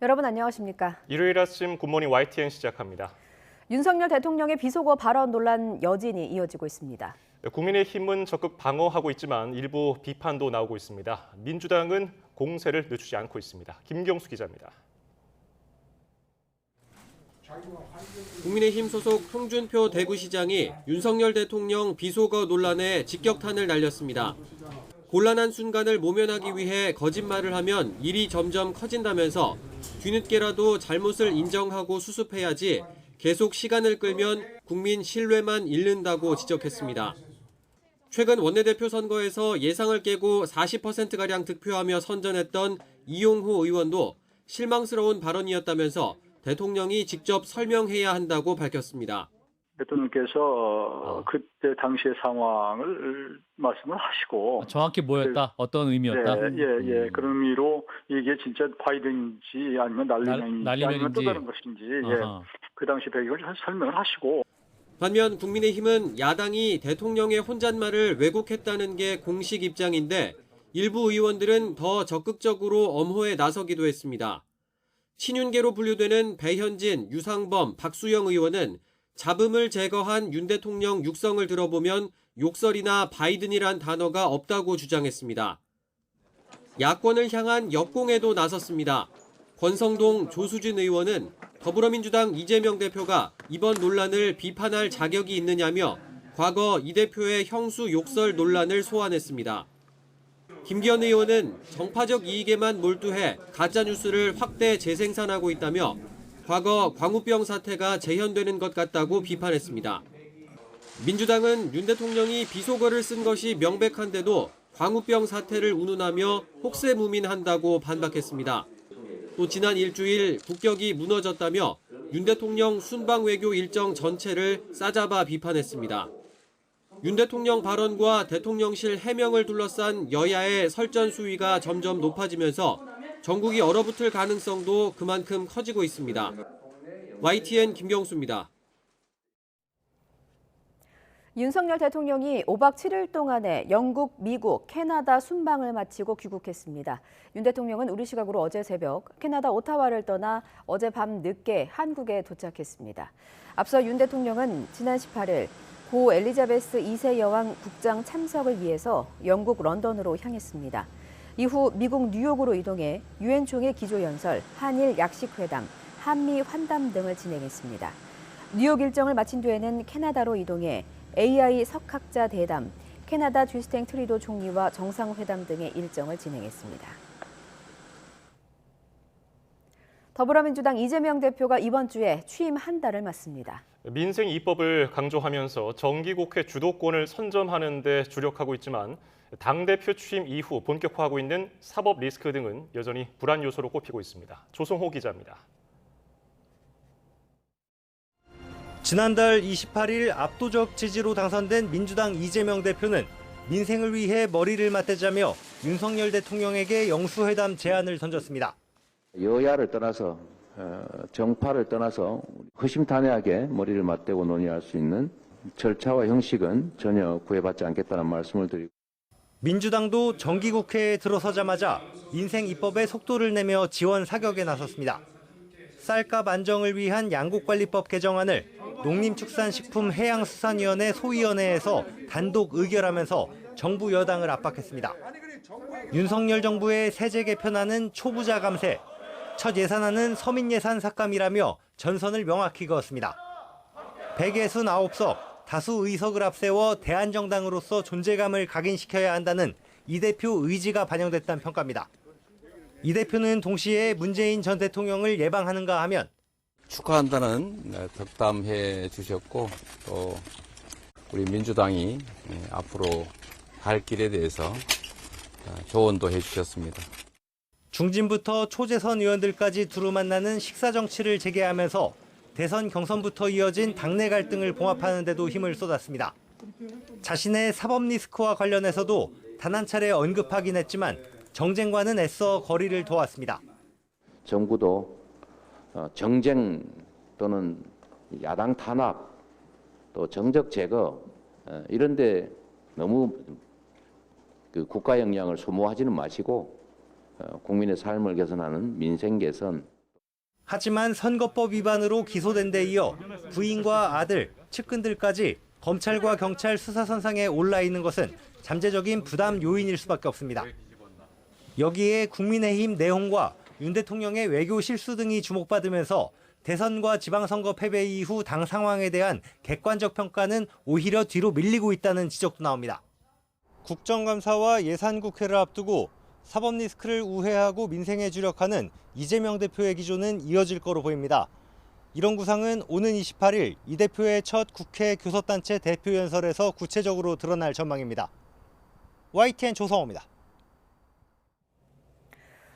여러분 안녕하십니까? 일요일 아침 굿모닝 YTN 시작합니다. 윤석열 대통령의 비속어 발언 논란 여진이 이어지고 있습니다. 국민의힘은 적극 방어하고 있지만 일부 비판도 나오고 있습니다. 민주당은 공세를 늦추지 않고 있습니다. 김경수 기자입니다. 국민의힘 소속 홍준표 대구시장이 윤석열 대통령 비속어 논란에 직격탄을 날렸습니다. 곤란한 순간을 모면하기 위해 거짓말을 하면 일이 점점 커진다면서 뒤늦게라도 잘못을 인정하고 수습해야지 계속 시간을 끌면 국민 신뢰만 잃는다고 지적했습니다. 최근 원내대표 선거에서 예상을 깨고 40%가량 득표하며 선전했던 이용호 의원도 실망스러운 발언이었다면서 대통령이 직접 설명해야 한다고 밝혔습니다. 대통령께서 그때 당시의 상황을 말씀을 하시고 정확히 뭐였다? 어떤 의미였다? 그런 의미로 이게 진짜 바이든인지 아니면 날리면인지 아니면 또 다른 것인지 그 당시 배경을 설명을 하시고. 반면 국민의힘은 야당이 대통령의 혼잣말을 왜곡했다는 게 공식 입장인데 일부 의원들은 더 적극적으로 엄호에 나서기도 했습니다. 친윤계로 분류되는 배현진, 유상범, 박수영 의원은 잡음을 제거한 윤 대통령 육성을 들어보면 욕설이나 바이든이란 단어가 없다고 주장했습니다. 야권을 향한 역공에도 나섰습니다. 권성동, 조수진 의원은 더불어민주당 이재명 대표가 이번 논란을 비판할 자격이 있느냐며 과거 이 대표의 형수 욕설 논란을 소환했습니다. 김기현 의원은 정파적 이익에만 몰두해 가짜뉴스를 확대 재생산하고 있다며 과거 광우병 사태가 재현되는 것 같다고 비판했습니다. 민주당은 윤 대통령이 비속어를 쓴 것이 명백한데도 광우병 사태를 운운하며 혹세무민한다고 반박했습니다. 또 지난 일주일 국격이 무너졌다며 윤 대통령 순방 외교 일정 전체를 싸잡아 비판했습니다. 윤 대통령 발언과 대통령실 해명을 둘러싼 여야의 설전 수위가 점점 높아지면서 전국이 얼어붙을 가능성도 그만큼 커지고 있습니다. YTN 김경수입니다. 윤석열 대통령이 5박 7일 동안에 영국, 미국, 캐나다 순방을 마치고 귀국했습니다. 윤 대통령은 우리 시각으로 어제 새벽 캐나다 오타와를 떠나 어젯밤 늦게 한국에 도착했습니다. 앞서 윤 대통령은 지난 18일 고 엘리자베스 2세 여왕 국장 참석을 위해서 영국 런던으로 향했습니다. 이후 미국 뉴욕으로 이동해 유엔 총회 기조연설, 한일 약식회담, 한미 환담 등을 진행했습니다. 뉴욕 일정을 마친 뒤에는 캐나다로 이동해 AI 석학자 대담, 캐나다 주스탱 트리도 총리와 정상회담 등의 일정을 진행했습니다. 더불어민주당 이재명 대표가 이번 주에 취임 한 달을 맞습니다. 민생 입법을 강조하면서 정기국회 주도권을 선점하는 데 주력하고 있지만 당대표 취임 이후 본격화하고 있는 사법 리스크 등은 여전히 불안 요소로 꼽히고 있습니다. 조성호 기자입니다. 지난달 28일 압도적 지지로 당선된 민주당 이재명 대표는 민생을 위해 머리를 맞대자며 윤석열 대통령에게 영수회담 제안을 던졌습니다. 여야를 떠나서 정파를 떠나서 허심탄회하게 머리를 맞대고 논의할 수 있는 절차와 형식은 전혀 구애받지 않겠다는 말씀을 드리고 민주당도 정기국회에 들어서자마자 민생 입법에 속도를 내며 지원 사격에 나섰습니다. 쌀값 안정을 위한 양곡관리법 개정안을 농림축산식품해양수산위원회 소위원회에서 단독 의결하면서 정부 여당을 압박했습니다. 윤석열 정부의 세제 개편안은 초부자 감세, 첫 예산안은 서민 예산 삭감이라며 전선을 명확히 그었습니다. 169석, 다수 의석을 앞세워 대한정당으로서 존재감을 각인시켜야 한다는 이 대표 의지가 반영됐다는 평가입니다. 이 대표는 동시에 문재인 전 대통령을 예방하는가 하면 축하한다는 덕담해 주셨고 또 우리 민주당이 앞으로 갈 길에 대해서 조언도 해 주셨습니다. 중진부터 초재선 의원들까지 두루 만나는 식사 정치를 재개하면서 대선 경선부터 이어진 당내 갈등을 봉합하는 데도 힘을 쏟았습니다. 자신의 사법 리스크와 관련해서도 단 한 차례 언급하긴 했지만 정쟁과는 애써 거리를 둬왔습니다. 정부도 정쟁 또는 야당 탄압 또 정적 제거 이런 데 너무 국가 역량을 소모하지는 마시고 국민의 삶을 개선하는 민생 개선 하지만 선거법 위반으로 기소된 데 이어 부인과 아들, 측근들까지 검찰과 경찰 수사선상에 올라 있는 것은 잠재적인 부담 요인일 수밖에 없습니다. 여기에 국민의힘 내홍과 윤 대통령의 외교 실수 등이 주목받으면서 대선과 지방선거 패배 이후 당 상황에 대한 객관적 평가는 오히려 뒤로 밀리고 있다는 지적도 나옵니다. 국정감사와 예산국회를 앞두고 사법 리스크를 우회하고 민생에 주력하는 이재명 대표의 기조는 이어질 거로 보입니다. 이런 구상은 오는 28일 이 대표의 첫 국회 교섭단체 대표연설에서 구체적으로 드러날 전망입니다. YTN 조성호입니다.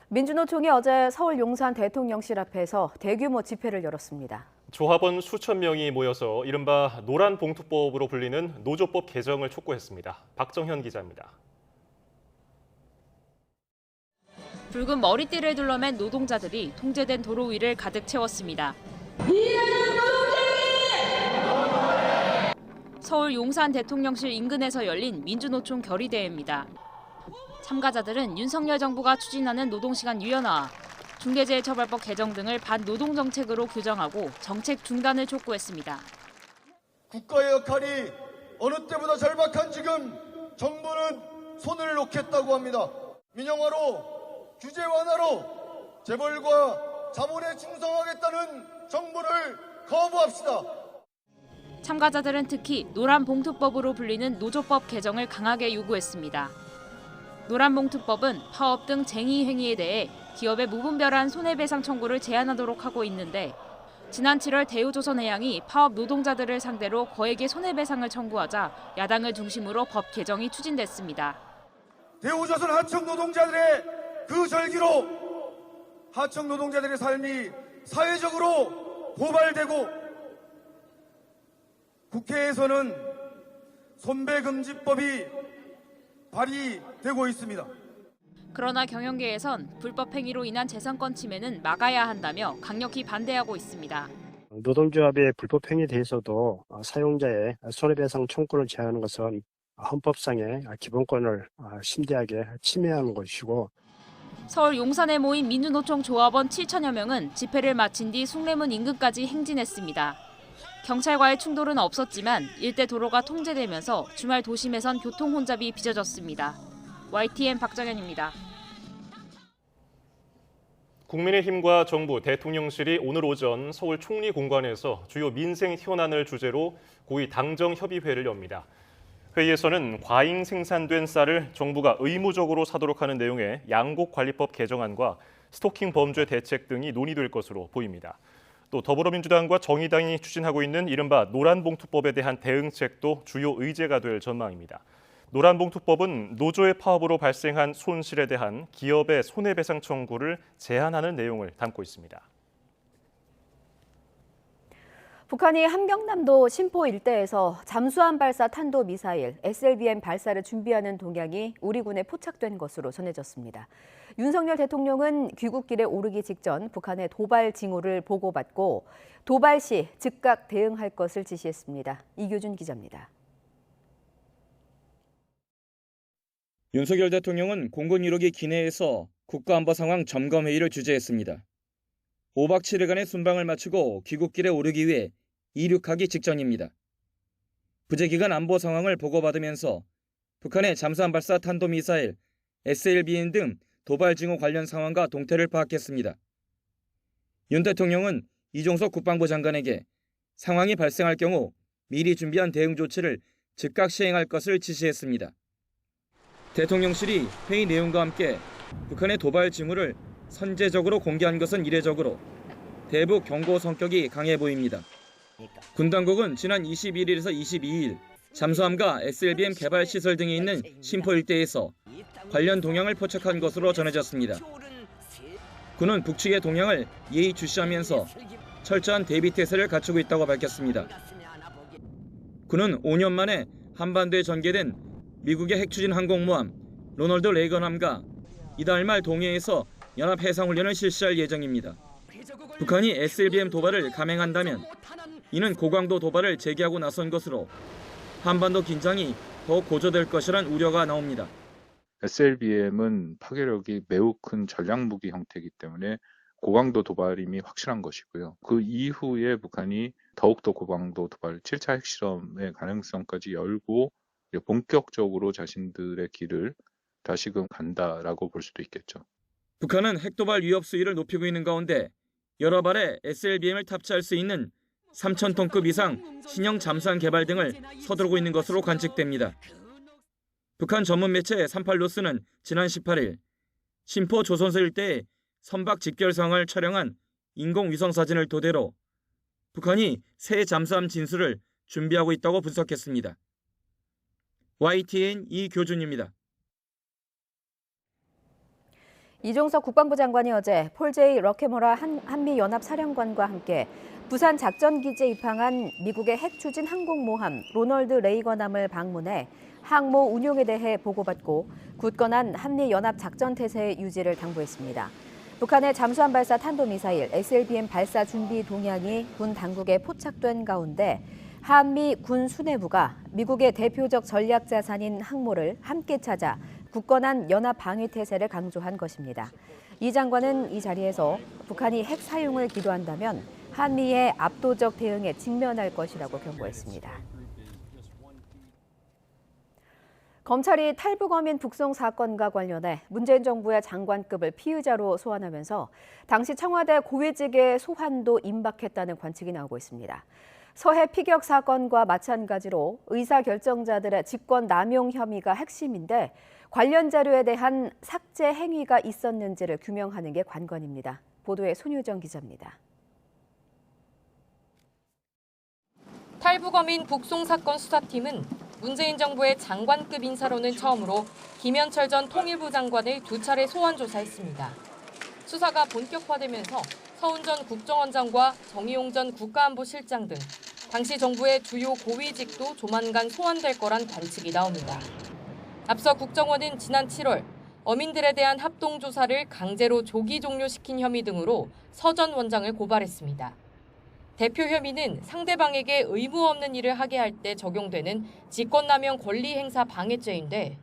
민주노총이 어제 서울 용산 대통령실 앞에서 대규모 집회를 열었습니다. 조합원 수천 명이 모여서 이른바 노란 봉투법으로 불리는 노조법 개정을 촉구했습니다. 박정현 기자입니다. 붉은 머리띠를 둘러맨 노동자들이 통제된 도로 위를 가득 채웠습니다. 서울 용산 대통령실 인근에서 열린 민주노총 결의대회입니다. 참가자들은 윤석열 정부가 추진하는 노동시간 유연화, 중대재해처벌법 개정 등을 반노동정책으로 규정하고 정책 중단을 촉구했습니다. 국가의 역할이 어느 때보다 절박한 지금 정부는 손을 놓겠다고 합니다. 민영화로, 규제 완화로 재벌과 자본에 충성하겠다는 정부를 거부합시다. 참가자들은 특히 노란봉투법으로 불리는 노조법 개정을 강하게 요구했습니다. 노란봉투법은 파업 등 쟁의 행위에 대해 기업의 무분별한 손해배상 청구를 제한하도록 하고 있는데 지난 7월 대우조선해양이 파업 노동자들을 상대로 거액의 손해배상을 청구하자 야당을 중심으로 법 개정이 추진됐습니다. 대우조선 하청 노동자들의 그 절기로 하청 노동자들의 삶이 사회적으로 고발되고 국회에서는 손배금지법이 발의되고 있습니다. 그러나 경영계에선 불법 행위로 인한 재산권 침해는 막아야 한다며 강력히 반대하고 있습니다. 노동조합의 불법 행위에 대해서도 사용자의 손해배상 청구를 제한하는 것은 헌법상의 기본권을 심대하게 침해하는 것이고 서울 용산에 모인 민주노총 조합원 7천여 명은 집회를 마친 뒤 숭례문 인근까지 행진했습니다. 경찰과의 충돌은 없었지만 일대 도로가 통제되면서 주말 도심에선 교통 혼잡이 빚어졌습니다. YTN 박정현입니다. 국민의힘과 정부, 대통령실이 오늘 오전 서울 총리공관에서 주요 민생 현안을 주제로 고위 당정협의회를 엽니다. 회의에서는 과잉 생산된 쌀을 정부가 의무적으로 사도록 하는 내용의 양곡관리법 개정안과 스토킹 범죄 대책 등이 논의될 것으로 보입니다. 또 더불어민주당과 정의당이 추진하고 있는 이른바 노란봉투법에 대한 대응책도 주요 의제가 될 전망입니다. 노란봉투법은 노조의 파업으로 발생한 손실에 대한 기업의 손해배상 청구를 제한하는 내용을 담고 있습니다. 북한이 함경남도 신포 일대에서 잠수함 발사 탄도미사일 SLBM 발사를 준비하는 동향이 우리 군에 포착된 것으로 전해졌습니다. 윤석열 대통령은 귀국길에 오르기 직전 북한의 도발 징후를 보고받고 도발 시 즉각 대응할 것을 지시했습니다. 이규준 기자입니다. 윤석열 대통령은 공군 1호기 기내에서 국가안보 상황 점검회의를 주재했습니다. 5박 7일간의 순방을 마치고 귀국길에 오르기 위해 이륙하기 직전입니다. 부재기간 안보 상황을 보고받으면서 북한의 잠수함 발사 탄도미사일, SLBM 등 도발 징후 관련 상황과 동태를 파악했습니다. 윤 대통령은 이종석 국방부 장관에게 상황이 발생할 경우 미리 준비한 대응 조치를 즉각 시행할 것을 지시했습니다. 대통령실이 회의 내용과 함께 북한의 도발 징후를 선제적으로 공개한 것은 이례적으로 대북 경고 성격이 강해 보입니다. 군 당국은 지난 21일에서 22일 잠수함과 SLBM 개발 시설 등이 있는 신포 일대에서 관련 동향을 포착한 것으로 전해졌습니다. 군은 북측의 동향을 예의주시하면서 철저한 대비태세를 갖추고 있다고 밝혔습니다. 군은 5년 만에 한반도에 전개된 미국의 핵추진 항공모함 로널드 레이건함과 이달 말 동해에서 연합해상훈련을 실시할 예정입니다. 북한이 SLBM 도발을 감행한다면 이는 고강도 도발을 재개하고 나선 것으로 한반도 긴장이 더 고조될 것이란 우려가 나옵니다. SLBM은 파괴력이 매우 큰 전략무기 형태이기 때문에 고강도 도발 이미 확실한 것이고요. 그 이후에 북한이 더욱더 고강도 도발 7차 핵실험의 가능성까지 열고 본격적으로 자신들의 길을 다시금 간다라고 볼 수도 있겠죠. 북한은 핵도발 위협 수위를 높이고 있는 가운데 여러 발의 SLBM을 탑재할 수 있는 3,000톤급 이상 신형 잠수함 개발 등을 서두르고 있는 것으로 관측됩니다. 북한 전문 매체 38노스는 지난 18일 신포 조선소 일대의 선박 직결상을 촬영한 인공위성 사진을 토대로 북한이 새 잠수함 진수를 준비하고 있다고 분석했습니다. YTN 이교준입니다. 이종석 국방부 장관이 어제 폴 제이 러케모라 한미연합사령관과 함께 부산 작전기지에 입항한 미국의 핵추진 항공모함 로널드 레이건함을 방문해 항모 운용에 대해 보고받고 굳건한 한미연합 작전태세 유지를 당부했습니다. 북한의 잠수함 발사 탄도미사일 SLBM 발사 준비 동향이 군 당국에 포착된 가운데 한미 군 수뇌부가 미국의 대표적 전략 자산인 항모를 함께 찾아 굳건한 연합 방위 태세를 강조한 것입니다. 이 장관은 이 자리에서 북한이 핵 사용을 기도한다면 한미의 압도적 대응에 직면할 것이라고 경고했습니다. 검찰이 탈북어민 북송 사건과 관련해 문재인 정부의 장관급을 피의자로 소환하면서 당시 청와대 고위직의 소환도 임박했다는 관측이 나오고 있습니다. 서해 피격 사건과 마찬가지로 의사결정자들의 직권 남용 혐의가 핵심인데 관련 자료에 대한 삭제 행위가 있었는지를 규명하는 게 관건입니다. 보도에 손유정 기자입니다. 탈북어민 북송 사건 수사팀은 문재인 정부의 장관급 인사로는 처음으로 김현철 전 통일부 장관을 2차례 소환 조사했습니다. 수사가 본격화되면서 서훈 전 국정원장과 정의용 전 국가안보실장 등 당시 정부의 주요 고위직도 조만간 소환될 거란 관측이 나옵니다. 앞서 국정원은 지난 7월 어민들에 대한 합동조사를 강제로 조기 종료시킨 혐의 등으로 서 전 원장을 고발했습니다. 대표 혐의는 상대방에게 의무 없는 일을 하게 할 때 적용되는 직권남용 권리행사 방해죄인데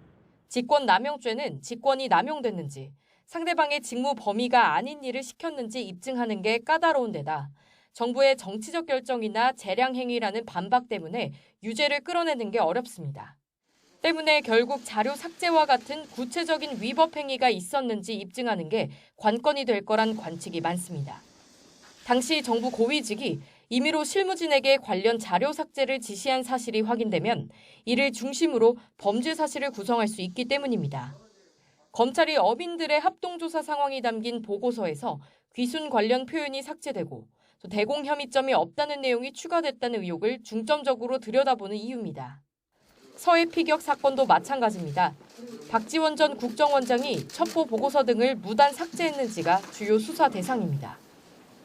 직권남용죄는 직권이 남용됐는지 상대방의 직무 범위가 아닌 일을 시켰는지 입증하는 게 까다로운 데다 정부의 정치적 결정이나 재량 행위라는 반박 때문에 유죄를 끌어내는 게 어렵습니다. 때문에 결국 자료 삭제와 같은 구체적인 위법 행위가 있었는지 입증하는 게 관건이 될 거란 관측이 많습니다. 당시 정부 고위직이 임의로 실무진에게 관련 자료 삭제를 지시한 사실이 확인되면 이를 중심으로 범죄 사실을 구성할 수 있기 때문입니다. 검찰이 어민들의 합동조사 상황이 담긴 보고서에서 귀순 관련 표현이 삭제되고 또 대공 혐의점이 없다는 내용이 추가됐다는 의혹을 중점적으로 들여다보는 이유입니다. 서해 피격 사건도 마찬가지입니다. 박지원 전 국정원장이 첩보 보고서 등을 무단 삭제했는지가 주요 수사 대상입니다.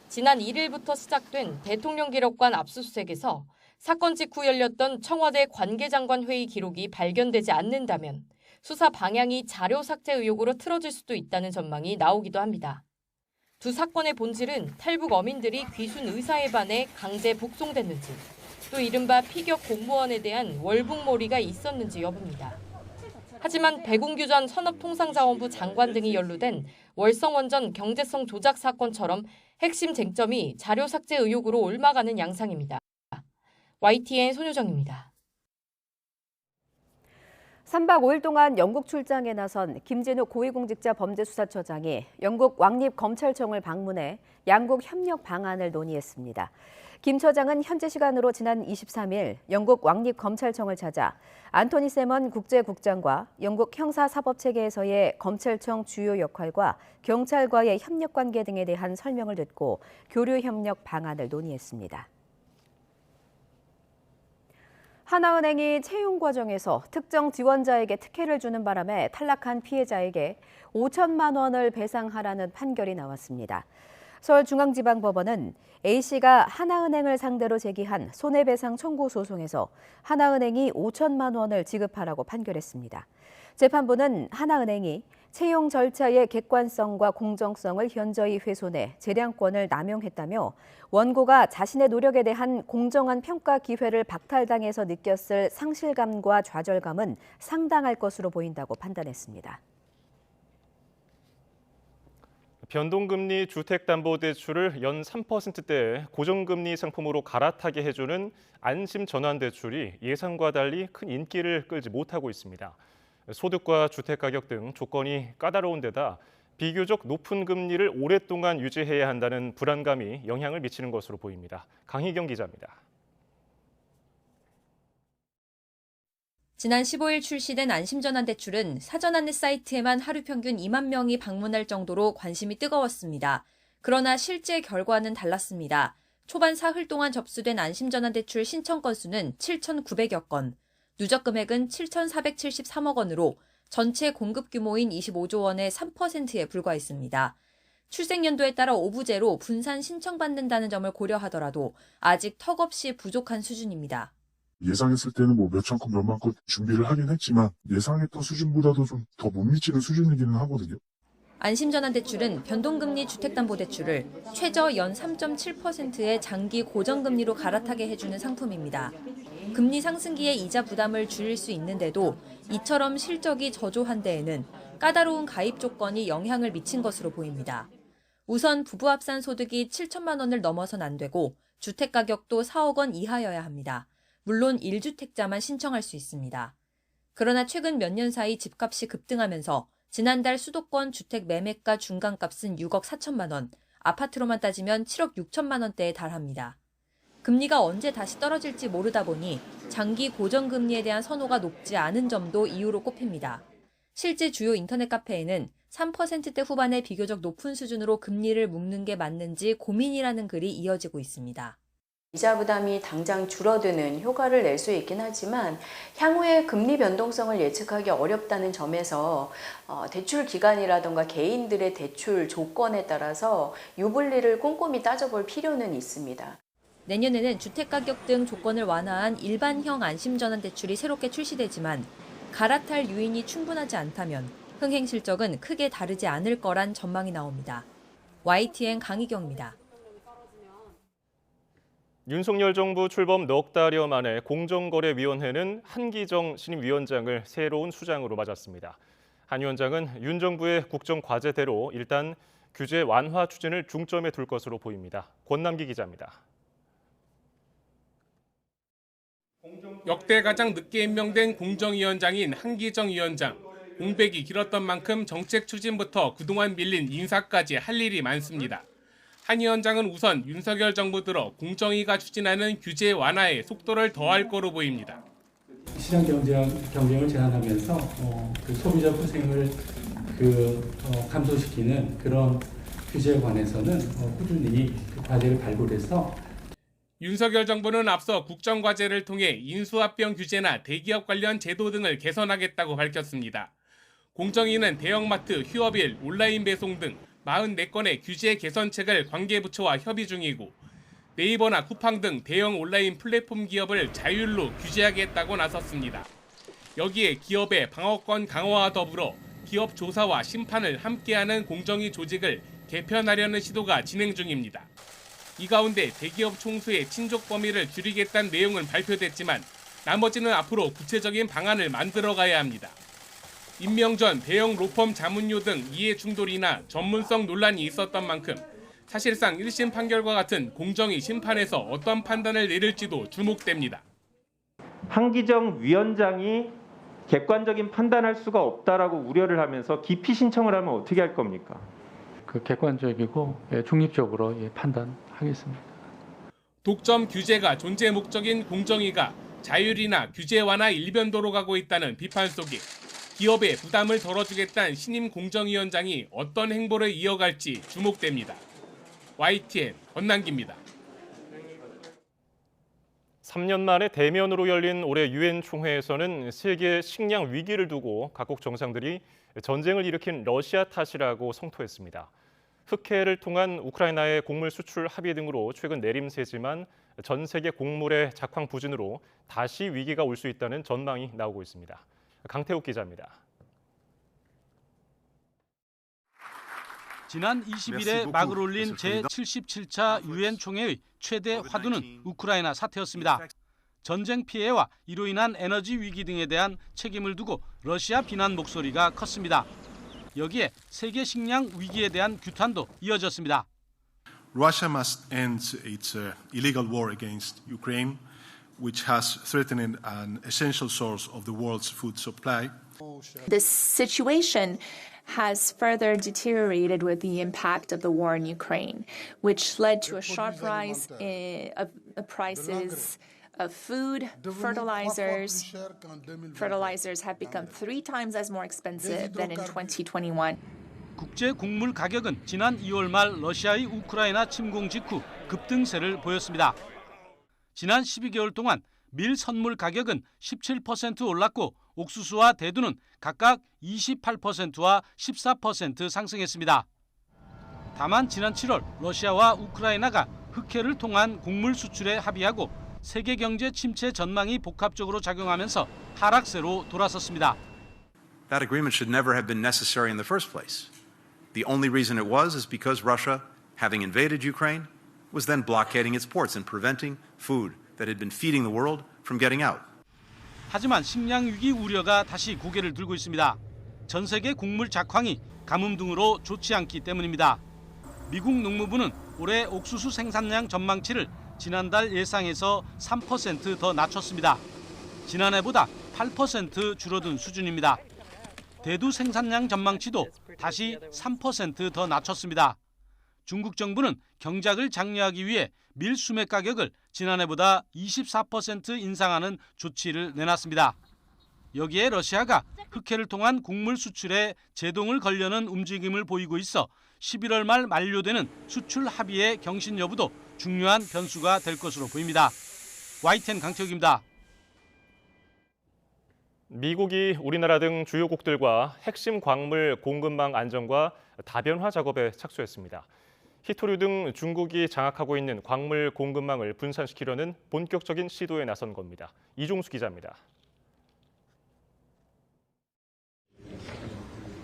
지난 1일부터 시작된 대통령 기록관 압수수색에서 사건 직후 열렸던 청와대 관계장관 회의 기록이 발견되지 않는다면 수사 방향이 자료 삭제 의혹으로 틀어질 수도 있다는 전망이 나오기도 합니다. 두 사건의 본질은 탈북 어민들이 귀순 의사에 반해 강제 북송됐는지 또 이른바 피격 공무원에 대한 월북몰이가 있었는지 여부입니다. 하지만 백운규 전 산업통상자원부 장관 등이 연루된 월성원전 경제성 조작 사건처럼 핵심 쟁점이 자료 삭제 의혹으로 옮아가는 양상입니다. YTN 손유정입니다. 3박 5일 동안 영국 출장에 나선 김진욱 고위공직자 범죄수사처장이 영국 왕립검찰청을 방문해 양국 협력 방안을 논의했습니다. 김 처장은 현지 시간으로 지난 23일 영국 왕립검찰청을 찾아 안토니 세먼 국제국장과 영국 형사사법체계에서의 검찰청 주요 역할과 경찰과의 협력관계 등에 대한 설명을 듣고 교류협력 방안을 논의했습니다. 하나은행이 채용 과정에서 특정 지원자에게 특혜를 주는 바람에 탈락한 피해자에게 5천만 원을 배상하라는 판결이 나왔습니다. 서울중앙지방법원은 A씨가 하나은행을 상대로 제기한 손해배상 청구 소송에서 하나은행이 5천만 원을 지급하라고 판결했습니다. 재판부는 하나은행이 채용 절차의 객관성과 공정성을 현저히 훼손해 재량권을 남용했다며 원고가 자신의 노력에 대한 공정한 평가 기회를 박탈당해서 느꼈을 상실감과 좌절감은 상당할 것으로 보인다고 판단했습니다. 변동금리 주택담보대출을 연 3%대의 고정금리 상품으로 갈아타게 해주는 안심전환대출이 예상과 달리 큰 인기를 끌지 못하고 있습니다. 소득과 주택가격 등 조건이 까다로운 데다 비교적 높은 금리를 오랫동안 유지해야 한다는 불안감이 영향을 미치는 것으로 보입니다. 강희경 기자입니다. 지난 15일 출시된 안심전환대출은 사전 안내 사이트에만 하루 평균 2만 명이 방문할 정도로 관심이 뜨거웠습니다. 그러나 실제 결과는 달랐습니다. 초반 사흘 동안 접수된 안심전환대출 신청 건수는 7,900여 건, 누적 금액은 7,473억 원으로 전체 공급 규모인 25조 원의 3%에 불과했습니다. 출생연도에 따라 오부제로 분산 신청받는다는 점을 고려하더라도 아직 턱없이 부족한 수준입니다. 예상했을 때는 뭐 몇천 건, 몇만 건 준비를 하긴 했지만 예상했던 수준보다도 좀 더 못 미치는 수준이기는 하거든요. 안심전환대출은 변동금리 주택담보대출을 최저 연 3.7%의 장기 고정금리로 갈아타게 해주는 상품입니다. 금리 상승기에 이자 부담을 줄일 수 있는데도 이처럼 실적이 저조한 데에는 까다로운 가입 조건이 영향을 미친 것으로 보입니다. 우선 부부 합산 소득이 7천만 원을 넘어선 안 되고 주택가격도 4억 원 이하여야 합니다. 물론 1주택자만 신청할 수 있습니다. 그러나 최근 몇 년 사이 집값이 급등하면서 지난달 수도권 주택 매매가 중간값은 6억 4천만 원, 아파트로만 따지면 7억 6천만 원대에 달합니다. 금리가 언제 다시 떨어질지 모르다 보니 장기 고정금리에 대한 선호가 높지 않은 점도 이유로 꼽힙니다. 실제 주요 인터넷 카페에는 3%대 후반의 비교적 높은 수준으로 금리를 묶는 게 맞는지 고민이라는 글이 이어지고 있습니다. 이자 부담이 당장 줄어드는 효과를 낼 수 있긴 하지만 향후의 금리 변동성을 예측하기 어렵다는 점에서 대출 기간이라던가 개인들의 대출 조건에 따라서 유불리를 꼼꼼히 따져볼 필요는 있습니다. 내년에는 주택가격 등 조건을 완화한 일반형 안심전환대출이 새롭게 출시되지만 갈아탈 요인이 충분하지 않다면 흥행 실적은 크게 다르지 않을 거란 전망이 나옵니다. YTN 강희경입니다. 윤석열 정부 출범 넉 달여 만에 공정거래위원회는 한기정 신임위원장을 새로운 수장으로 맞았습니다. 한 위원장은 윤 정부의 국정과제대로 일단 규제 완화 추진을 중점에 둘 것으로 보입니다. 권남기 기자입니다. 역대 가장 늦게 임명된 공정위원장인 한기정 위원장. 공백이 길었던 만큼 정책 추진부터 그동안 밀린 인사까지 할 일이 많습니다. 한 위원장은 우선 윤석열 정부 들어 공정위가 추진하는 규제 완화에 속도를 더할 거로 보입니다. 시장 경쟁을 제한하면서 소비자 후생을 감소시키는 그런 규제에 관해서는 꾸준히 과제를 발굴해서 윤석열 정부는 앞서 국정과제를 통해 인수합병 규제나 대기업 관련 제도 등을 개선하겠다고 밝혔습니다. 공정위는 대형마트, 휴업일, 온라인 배송 등 44건의 규제 개선책을 관계부처와 협의 중이고 네이버나 쿠팡 등 대형 온라인 플랫폼 기업을 자율로 규제하겠다고 나섰습니다. 여기에 기업의 방어권 강화와 더불어 기업 조사와 심판을 함께하는 공정위 조직을 개편하려는 시도가 진행 중입니다. 이 가운데 대기업 총수의 친족 범위를 줄이겠다는 내용은 발표됐지만 나머지는 앞으로 구체적인 방안을 만들어가야 합니다. 임명 전 대형 로펌 자문료 등 이해 충돌이나 전문성 논란이 있었던 만큼 사실상 1심 판결과 같은 공정위 심판에서 어떤 판단을 내릴지도 주목됩니다. 한기정 위원장이 객관적인 판단할 수가 없다라고 우려를 하면서 기피 신청을 하면 어떻게 할 겁니까? 객관적이고 중립적으로 판단하겠습니다. 독점 규제가 존재 목적인 공정위가 자율이나 규제 완화 일변도로 가고 있다는 비판 속에 기업의 부담을 덜어주겠다는 신임 공정위원장이 어떤 행보를 이어갈지 주목됩니다. YTN 권남기입니다. 3년 만에 대면으로 열린 올해 유엔 총회에서는 세계 식량 위기를 두고 각국 정상들이 전쟁을 일으킨 러시아 탓이라고 성토했습니다. 흑해를 통한 우크라이나의 곡물 수출 합의 등으로 최근 내림세지만 전 세계 곡물의 작황 부진으로 다시 위기가 올 수 있다는 전망이 나오고 있습니다. 강태욱 기자입니다. 지난 20일에 막을 올린 제77차 유엔 총회의 최대 화두는 우크라이나 사태였습니다. 전쟁 피해와 이로 인한 에너지 위기 등에 대한 책임을 두고 러시아 비난 목소리가 컸습니다. 여기에 세계 식량 위기에 대한 규탄도 이어졌습니다. Russia must end its illegal war against Ukraine, which has threatened an essential source of the world's food supply. This situation has further deteriorated with the impact of the war in Ukraine, which led to a sharp rise of prices of food. Fertilizers have become 3 times as more expensive than in 2021. 국제 곡물 가격은 지난 2월 말 러시아의 우크라이나 침공 직후 급등세를 보였습니다. 지난 12개월 동안 밀 선물 가격은 17% 올랐고 옥수수와 대두는 각각 28%와 14% 상승했습니다. 다만 지난 7월 러시아와 우크라이나가 흑해를 통한 곡물 수출에 합의하고 세계 경제 침체 전망이 복합적으로 작용하면서 하락세로 돌아섰습니다. That agreement should never have been necessary in the first place. The only reason it was is because Russia, having invaded Ukraine, was then blockading its ports and preventing food that had been feeding the world from getting out. 하지만 식량 위기 우려가 다시 고개를 들고 있습니다. 전 세계 곡물 작황이 가뭄 등으로 좋지 않기 때문입니다. 미국 농무부는 올해 옥수수 생산량 전망치를 지난달 예상에서 3% 더 낮췄습니다. 지난해보다 8% 줄어든 수준입니다. 대두 생산량 전망치도 다시 3% 더 낮췄습니다. 중국 정부는 경작을 장려하기 위해 밀 수매 가격을 지난해보다 24% 인상하는 조치를 내놨습니다. 여기에 러시아가 흑해를 통한 곡물 수출에 제동을 걸려는 움직임을 보이고 있어 11월 말 만료되는 수출 합의의 경신 여부도 중요한 변수가 될 것으로 보입니다. YTN 강태욱입니다. 미국이 우리나라 등 주요국들과 핵심 광물 공급망 안정과 다변화 작업에 착수했습니다. 히토류 등 중국이 장악하고 있는 광물 공급망을 분산시키려는 본격적인 시도에 나선 겁니다. 이종수 기자입니다.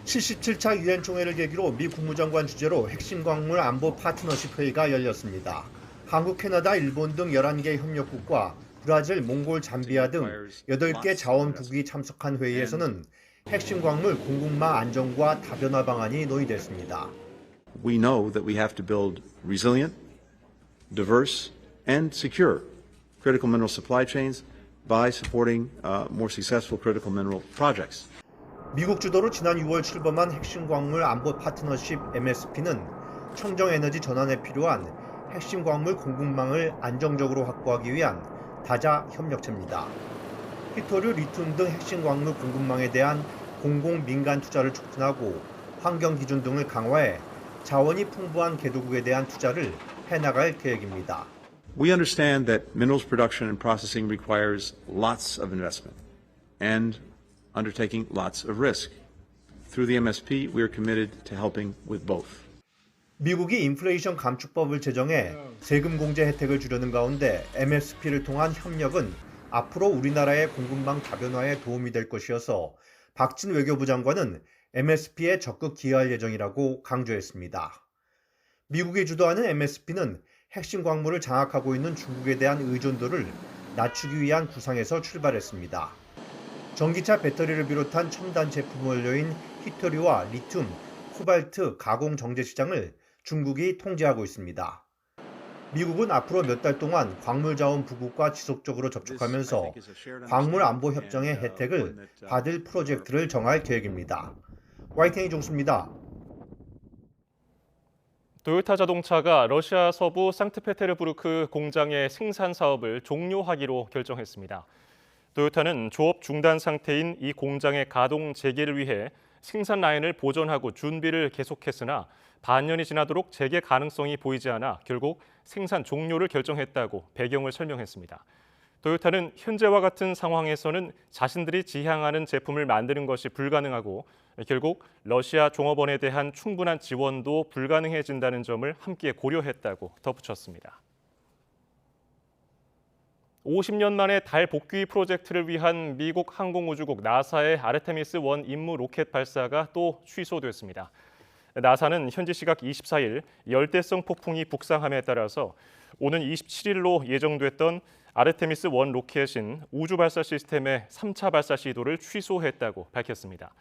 77차 유엔 총회를 계기로 미 국무장관 주재로 핵심 광물 안보 파트너십 회의가 열렸습니다. 한국, 캐나다, 일본 등 11개 협력국과 브라질, 몽골, 잠비아 등 8개 자원국이 참석한 회의에서는 핵심 광물 공급망 안정과 다변화 방안이 논의됐습니다. We know that we have to build resilient, diverse, and secure critical mineral supply chains by supporting more successful critical mineral projects. 미국 주도로 지난 6월 출범한 핵심 광물 안보 파트너십 MSP는 청정 에너지 전환에 필요한 핵심 광물 공급망을 안정적으로 확보하기 위한 다자 협력체입니다. 히토류, 리튬 등 핵심 광물 공급망에 대한 공공 민간 투자를 촉진하고 환경 기준 등을 강화해 자원이 풍부한 개도국에 대한 투자를 해나갈 계획입니다. We understand that minerals production and processing requires lots of investment and undertaking lots of risk. Through the MSP, we are committed to helping with both. 미국이 인플레이션 감축법을 제정해 세금 공제 혜택을 주려는 가운데 MSP를 통한 협력은 앞으로 우리나라의 공급망 다변화에 도움이 될 것이어서 박진 외교부 장관은 MSP에 적극 기여할 예정이라고 강조했습니다. 미국이 주도하는 MSP는 핵심 광물을 장악하고 있는 중국에 대한 의존도를 낮추기 위한 구상에서 출발했습니다. 전기차 배터리를 비롯한 첨단 제품 원료인 히토류와 리튬, 코발트 가공 정제 시장을 중국이 통제하고 있습니다. 미국은 앞으로 몇 달 동안 광물 자원 부국과 지속적으로 접촉하면서 광물 안보 협정의 혜택을 받을 프로젝트를 정할 계획입니다. YTN 이종수입니다. 토요타 자동차가 러시아 서부 상트페테르부르크 공장의 생산 사업을 종료하기로 결정했습니다. 토요타는 조업 중단 상태인 이 공장의 가동 재개를 위해 생산 라인을 보존하고 준비를 계속했으나 반년이 지나도록 재개 가능성이 보이지 않아 결국 생산 종료를 결정했다고 배경을 설명했습니다. 토요타는 현재와 같은 상황에서는 자신들이 지향하는 제품을 만드는 것이 불가능하고 결국 러시아 종업원에 대한 충분한 지원도 불가능해진다는 점을 함께 고려했다고 덧붙였습니다. 50년 만에 달 복귀 프로젝트를 위한 미국 항공우주국 나사의 아르테미스-1 임무 로켓 발사가 또 취소됐습니다. 나사는 현지 시각 24일 열대성 폭풍이 북상함에 따라서 오는 27일로 예정됐던 아르테미스-1 로켓인 우주 발사 시스템의 3차 발사 시도를 취소했다고 밝혔습니다.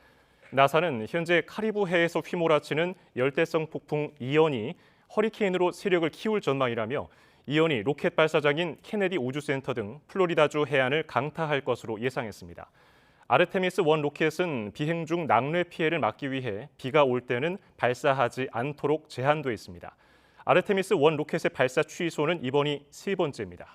나사는 현재 카리브해에서 휘몰아치는 열대성 폭풍 이언이 허리케인으로 세력을 키울 전망이라며 이언이 로켓 발사장인 케네디 우주센터 등 플로리다주 해안을 강타할 것으로 예상했습니다. 아르테미스 1 로켓은 비행 중 낙뢰 피해를 막기 위해 비가 올 때는 발사하지 않도록 제한돼 있습니다. 아르테미스 1 로켓의 발사 취소는 이번이 3번째입니다.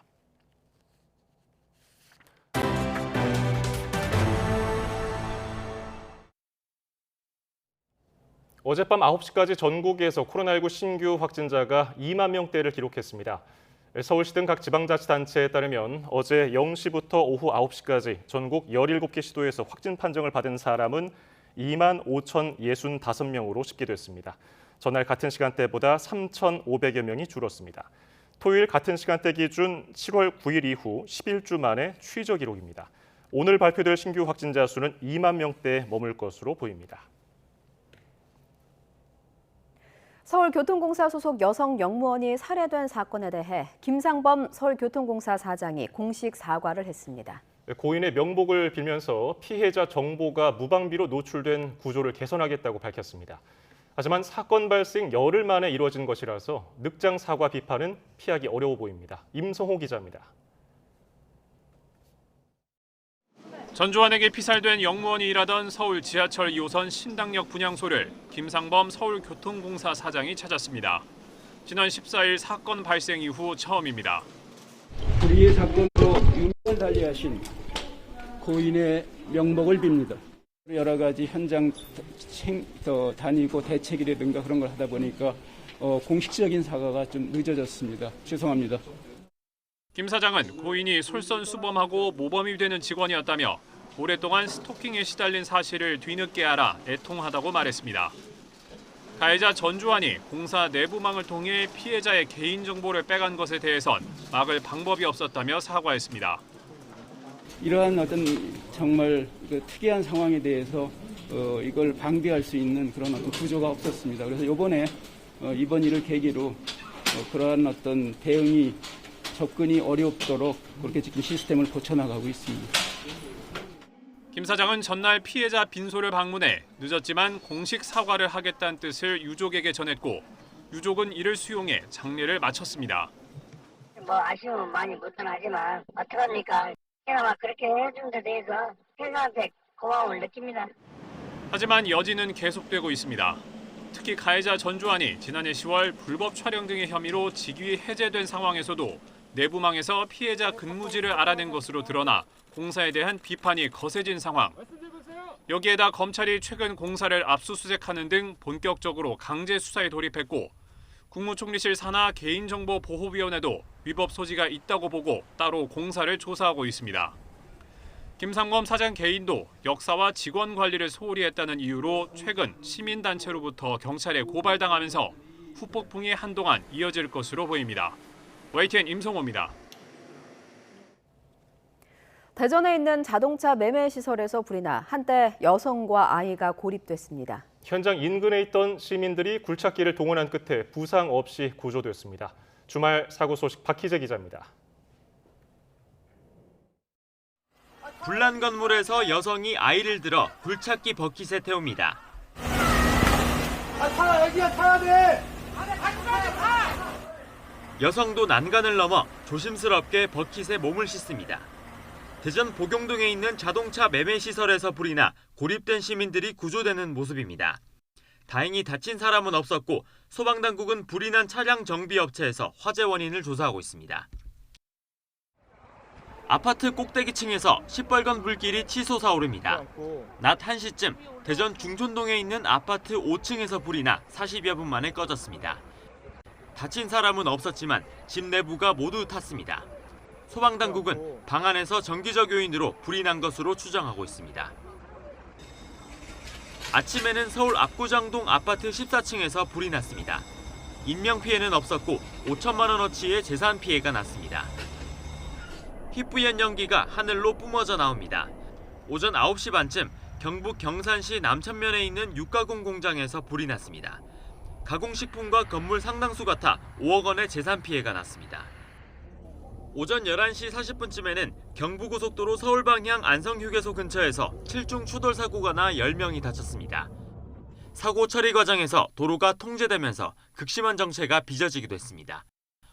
어젯밤 9시까지 전국에서 코로나19 신규 확진자가 2만 명대를 기록했습니다. 서울시 등 각 지방자치단체에 따르면 어제 0시부터 오후 9시까지 전국 17개 시도에서 확진 판정을 받은 사람은 2만 5,065명으로 집계됐습니다. 전날 같은 시간대보다 3,500여 명이 줄었습니다. 토요일 같은 시간대 기준 7월 9일 이후 11주 만에 최저 기록입니다. 오늘 발표될 신규 확진자 수는 2만 명대에 머물 것으로 보입니다. 서울교통공사 소속 여성 영무원이 살해된 사건에 대해 김상범 서울교통공사 사장이 공식 사과를 했습니다. 고인의 명복을 빌면서 피해자 정보가 무방비로 노출된 구조를 개선하겠다고 밝혔습니다. 하지만 사건 발생 열흘 만에 이루어진 것이라서 늑장 사과 비판은 피하기 어려워 보입니다. 임성호 기자입니다. 전주환에게 피살된 영무원이 일하던 서울 지하철 2호선 신당역 분향소를 김상범 서울교통공사 사장이 찾았습니다. 지난 14일 사건 발생 이후 처음입니다. 불의의 사건으로 유명을 달리하신 고인의 명복을 빕니다. 여러 가지 현장 다니고 대책이라든가 그런 걸 하다 보니까 공식적인 사과가 좀 늦어졌습니다. 죄송합니다. 김 사장은 고인이 솔선수범하고 모범이 되는 직원이었다며 오랫동안 스토킹에 시달린 사실을 뒤늦게 알아 애통하다고 말했습니다. 가해자 전주환이 공사 내부망을 통해 피해자의 개인정보를 빼간 것에 대해선 막을 방법이 없었다며 사과했습니다. 이러한 어떤 정말 특이한 상황에 대해서 이걸 방비할 수 있는 그런 어떤 구조가 없었습니다. 그래서 이번 일을 계기로 그러한 어떤 대응이 접근이 어렵도록 그렇게 지금 시스템을 고쳐나가고 있습니다. 김 사장은 전날 피해자 빈소를 방문해 늦었지만 공식 사과를 하겠다는 뜻을 유족에게 전했고 유족은 이를 수용해 장례를 마쳤습니다. 아쉬움은 많이 못은 하지만 어떡합니까? 그나마 그렇게 해준 데 대해서 회사한테 고마움을 느낍니다. 하지만 여지는 계속되고 있습니다. 특히 가해자 전주환이 지난해 10월 불법 촬영 등의 혐의로 직위 해제된 상황에서도 내부망에서 피해자 근무지를 알아낸 것으로 드러나 공사에 대한 비판이 거세진 상황. 여기에다 검찰이 최근 공사를 압수수색하는 등 본격적으로 강제 수사에 돌입했고 국무총리실 산하 개인정보보호위원회도 위법 소지가 있다고 보고 따로 공사를 조사하고 있습니다. 김상범 사장 개인도 역사와 직원 관리를 소홀히 했다는 이유로 최근 시민단체로부터 경찰에 고발당하면서 후폭풍이 한동안 이어질 것으로 보입니다. YTN 임성호입니다. 대전에 있는 자동차 매매 시설에서 불이 나 한때 여성과 아이가 고립됐습니다. 현장 인근에 있던 시민들이 굴착기를 동원한 끝에 부상 없이 구조됐습니다. 주말 사고 소식 박희재 기자입니다. 불난 건물에서 여성이 아이를 들어 굴착기 버킷에 태웁니다. 애기야 타야 돼! 여성도 난간을 넘어 조심스럽게 버킷에 몸을 씻습니다. 대전 복용동에 있는 자동차 매매 시설에서 불이 나 고립된 시민들이 구조되는 모습입니다. 다행히 다친 사람은 없었고 소방당국은 불이 난 차량 정비업체에서 화재 원인을 조사하고 있습니다. 아파트 꼭대기층에서 시뻘건 불길이 치솟아 오릅니다. 낮 1시쯤 대전 중촌동에 있는 아파트 5층에서 불이 나 40여 분 만에 꺼졌습니다. 다친 사람은 없었지만 집 내부가 모두 탔습니다. 소방당국은 방 안에서 정기적 요인으로 불이 난 것으로 추정하고 있습니다. 아침에는 서울 압구정동 아파트 14층에서 불이 났습니다. 인명피해는 없었고 5천만 원어치의 재산 피해가 났습니다. 휘뿌연 연기가 하늘로 뿜어져 나옵니다. 오전 9시 반쯤 경북 경산시 남천면에 있는 육가공 공장에서 불이 났습니다. 가공식품과 건물 상당수가 타 5억 원의 재산 피해가 났습니다. 오전 11시 40분쯤에는 경부고속도로 서울 방향 안성휴게소 근처에서 7중 추돌 사고가 나 10명이 다쳤습니다. 사고 처리 과정에서 도로가 통제되면서 극심한 정체가 빚어지기도 했습니다.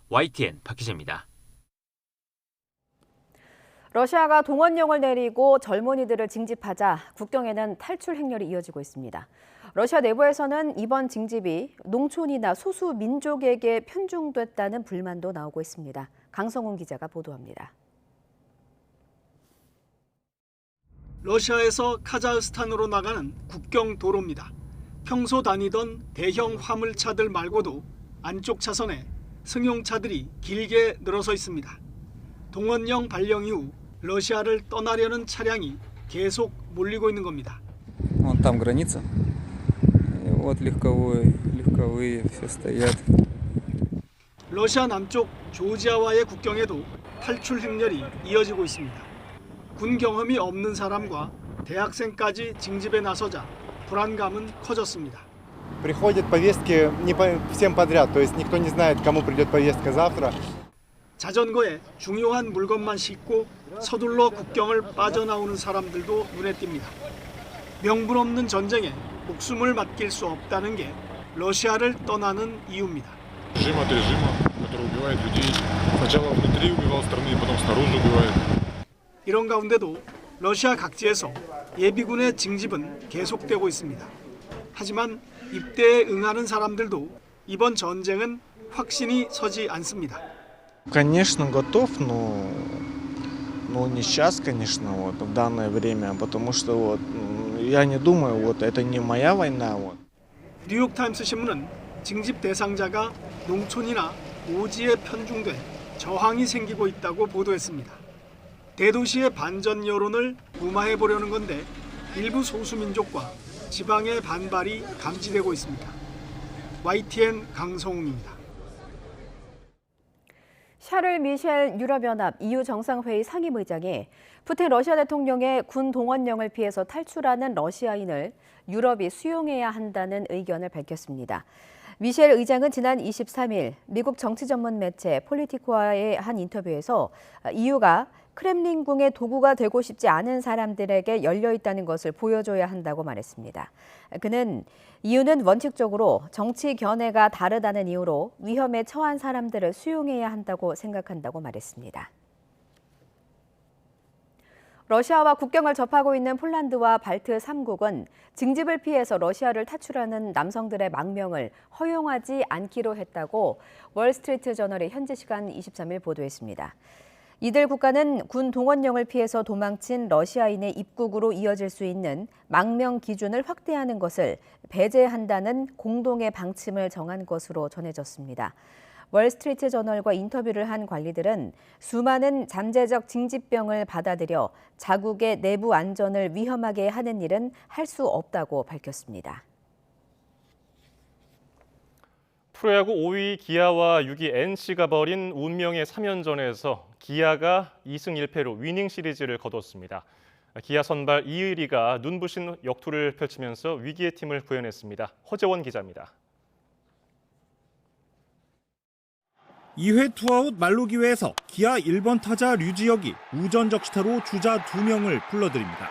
YTN 박희재입니다. 러시아가 동원령을 내리고 젊은이들을 징집하자 국경에는 탈출 행렬이 이어지고 있습니다. 러시아 내부에서는 이번 징집이 농촌이나 소수 민족에게 편중됐다는 불만도 나오고 있습니다. 강성훈 기자가 보도합니다. 러시아에서 카자흐스탄으로 나가는 국경 도로입니다. 평소 다니던 대형 화물차들 말고도 안쪽 차선에 승용차들이 길게 늘어서 있습니다. 동원령 발령 이후 러시아를 떠나려는 차량이 계속 몰리고 있는 겁니다. Вон там граница. Вот легковые все стоят. 러시아 남쪽 조지아와의 국경에도 탈출 행렬이 이어지고 있습니다. 군 경험이 없는 사람과 대학생까지 징집에 나서자 불안감은 커졌습니다. Приходят повестки не всем подряд, то есть никто не знает, кому придет повестка завтра. 자전거에 중요한 물건만 싣고 서둘러 국경을 빠져나오는 사람들도 눈에 띕니다. 명분 없는 전쟁에 목숨을 맡길 수 없다는 게 러시아를 떠나는 이유입니다. Режим от режима, который убивает людей. Сначала внутри убивал страны, потом снаружи убивает. 이런 가운데도 러시아 각지에서 예비군의 징집은 계속되고 있습니다. 하지만 입대에 응하는 사람들도 이번 전쟁은 확신이 서지 않습니다. Конечно, готов, но не сейчас, конечно, вот в данное время, потому что вот я не думаю, вот это не моя война, вот. 뉴욕타임스 신문은 징집 대상자가 농촌이나 오지에 편중돼 저항이 생기고 있다고 보도했습니다. 대도시의 반전 여론을 무마해 보려는 건데 일부 소수민족과 지방의 반발이 감지되고 있습니다. YTN 강성웅입니다. 샤를 미셸 유럽연합 EU 정상회의 상임의장이 푸틴 러시아 대통령의 군 동원령을 피해서 탈출하는 러시아인을 유럽이 수용해야 한다는 의견을 밝혔습니다. 미셸 의장은 지난 23일 미국 정치 전문 매체 폴리티코와의 한 인터뷰에서 EU가 크렘린궁의 도구가 되고 싶지 않은 사람들에게 열려 있다는 것을 보여줘야 한다고 말했습니다. 그는 EU는 원칙적으로 정치 견해가 다르다는 이유로 위험에 처한 사람들을 수용해야 한다고 생각한다고 말했습니다. 러시아와 국경을 접하고 있는 폴란드와 발트 3국은 징집을 피해서 러시아를 탈출하는 남성들의 망명을 허용하지 않기로 했다고 월스트리트 저널이 현지 시간 23일 보도했습니다. 이들 국가는 군 동원령을 피해서 도망친 러시아인의 입국으로 이어질 수 있는 망명 기준을 확대하는 것을 배제한다는 공동의 방침을 정한 것으로 전해졌습니다. 월스트리트 저널과 인터뷰를 한 관리들은 수많은 잠재적 징집병을 받아들여 자국의 내부 안전을 위험하게 하는 일은 할 수 없다고 밝혔습니다. 프로야구 5위 기아와 6위 NC가 벌인 운명의 3연전에서 기아가 2승 1패로 위닝 시리즈를 거뒀습니다. 기아 선발 이의리가 눈부신 역투를 펼치면서 위기의 팀을 구해냈습니다. 허재원 기자입니다. 2회 투아웃 만루 기회에서 기아 1번 타자 류지혁이 우전 적시타로 주자 2명을 불러들입니다.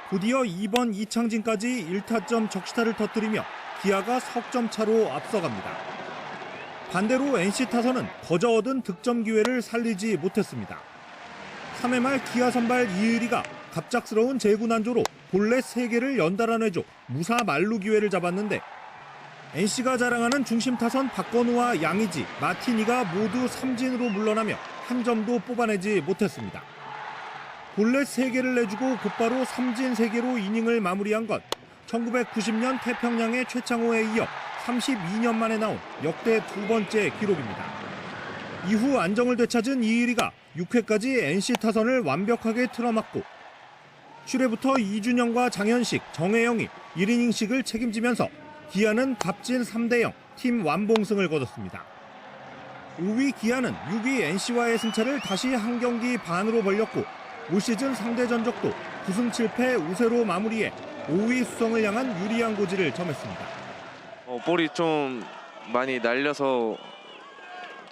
곧이어 2번 이창진까지 1타점 적시타를 터뜨리며 기아가 석점 차로 앞서갑니다. 반대로 NC 타선은 거저 얻은 득점 기회를 살리지 못했습니다. 3회 말 기아 선발 이의리가 갑작스러운 제구난조로 볼넷 3개를 연달아 내줘 무사 만루 기회를 잡았는데 NC가 자랑하는 중심 타선 박건우와 양의지, 마티니가 모두 삼진으로 물러나며 한 점도 뽑아내지 못했습니다. 볼넷 3개를 내주고 곧바로 삼진 3개로 이닝을 마무리한 것, 1990년 태평양의 최창호에 이어 32년 만에 나온 역대 2번째 기록입니다. 이후 안정을 되찾은 이의리가 6회까지 NC 타선을 완벽하게 틀어막고 7회부터 이준영과 장현식, 정혜영이 1이닝씩을 책임지면서 기아는 값진 3대0 팀 완봉승을 거뒀습니다. 5위 기아는 6위 NC와의 승차를 다시 한 경기 반으로 벌렸고 올 시즌 상대 전적도 9승 7패 우세로 마무리해 5위 수성을 향한 유리한 고지를 점했습니다. 볼이 좀 많이 날려서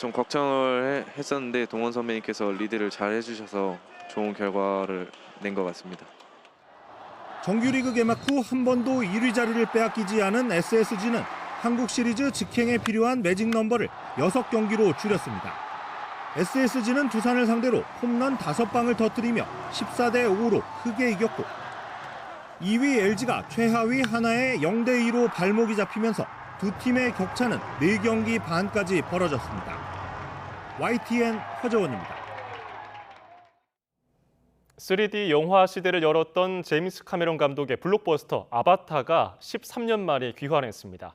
좀 걱정을 했었는데 동원 선배님께서 리드를 잘 해주셔서 좋은 결과를 낸 것 같습니다. 정규리그 개막 후 한 번도 1위 자리를 빼앗기지 않은 SSG는 한국 시리즈 직행에 필요한 매직 넘버를 6경기로 줄였습니다. SSG는 두산을 상대로 홈런 5방을 터뜨리며 14대 5로 크게 i겼고 2위 LG가 최하위 하나에 0대 2로 발목이 잡히면서 두 팀의 격차는 4경기 반까지 벌어졌습니다. YTN 허재원입니다. 3D 영화 시대를 열었던 제임스 카메론 감독의 블록버스터 아바타가 13년 만에 귀환했습니다.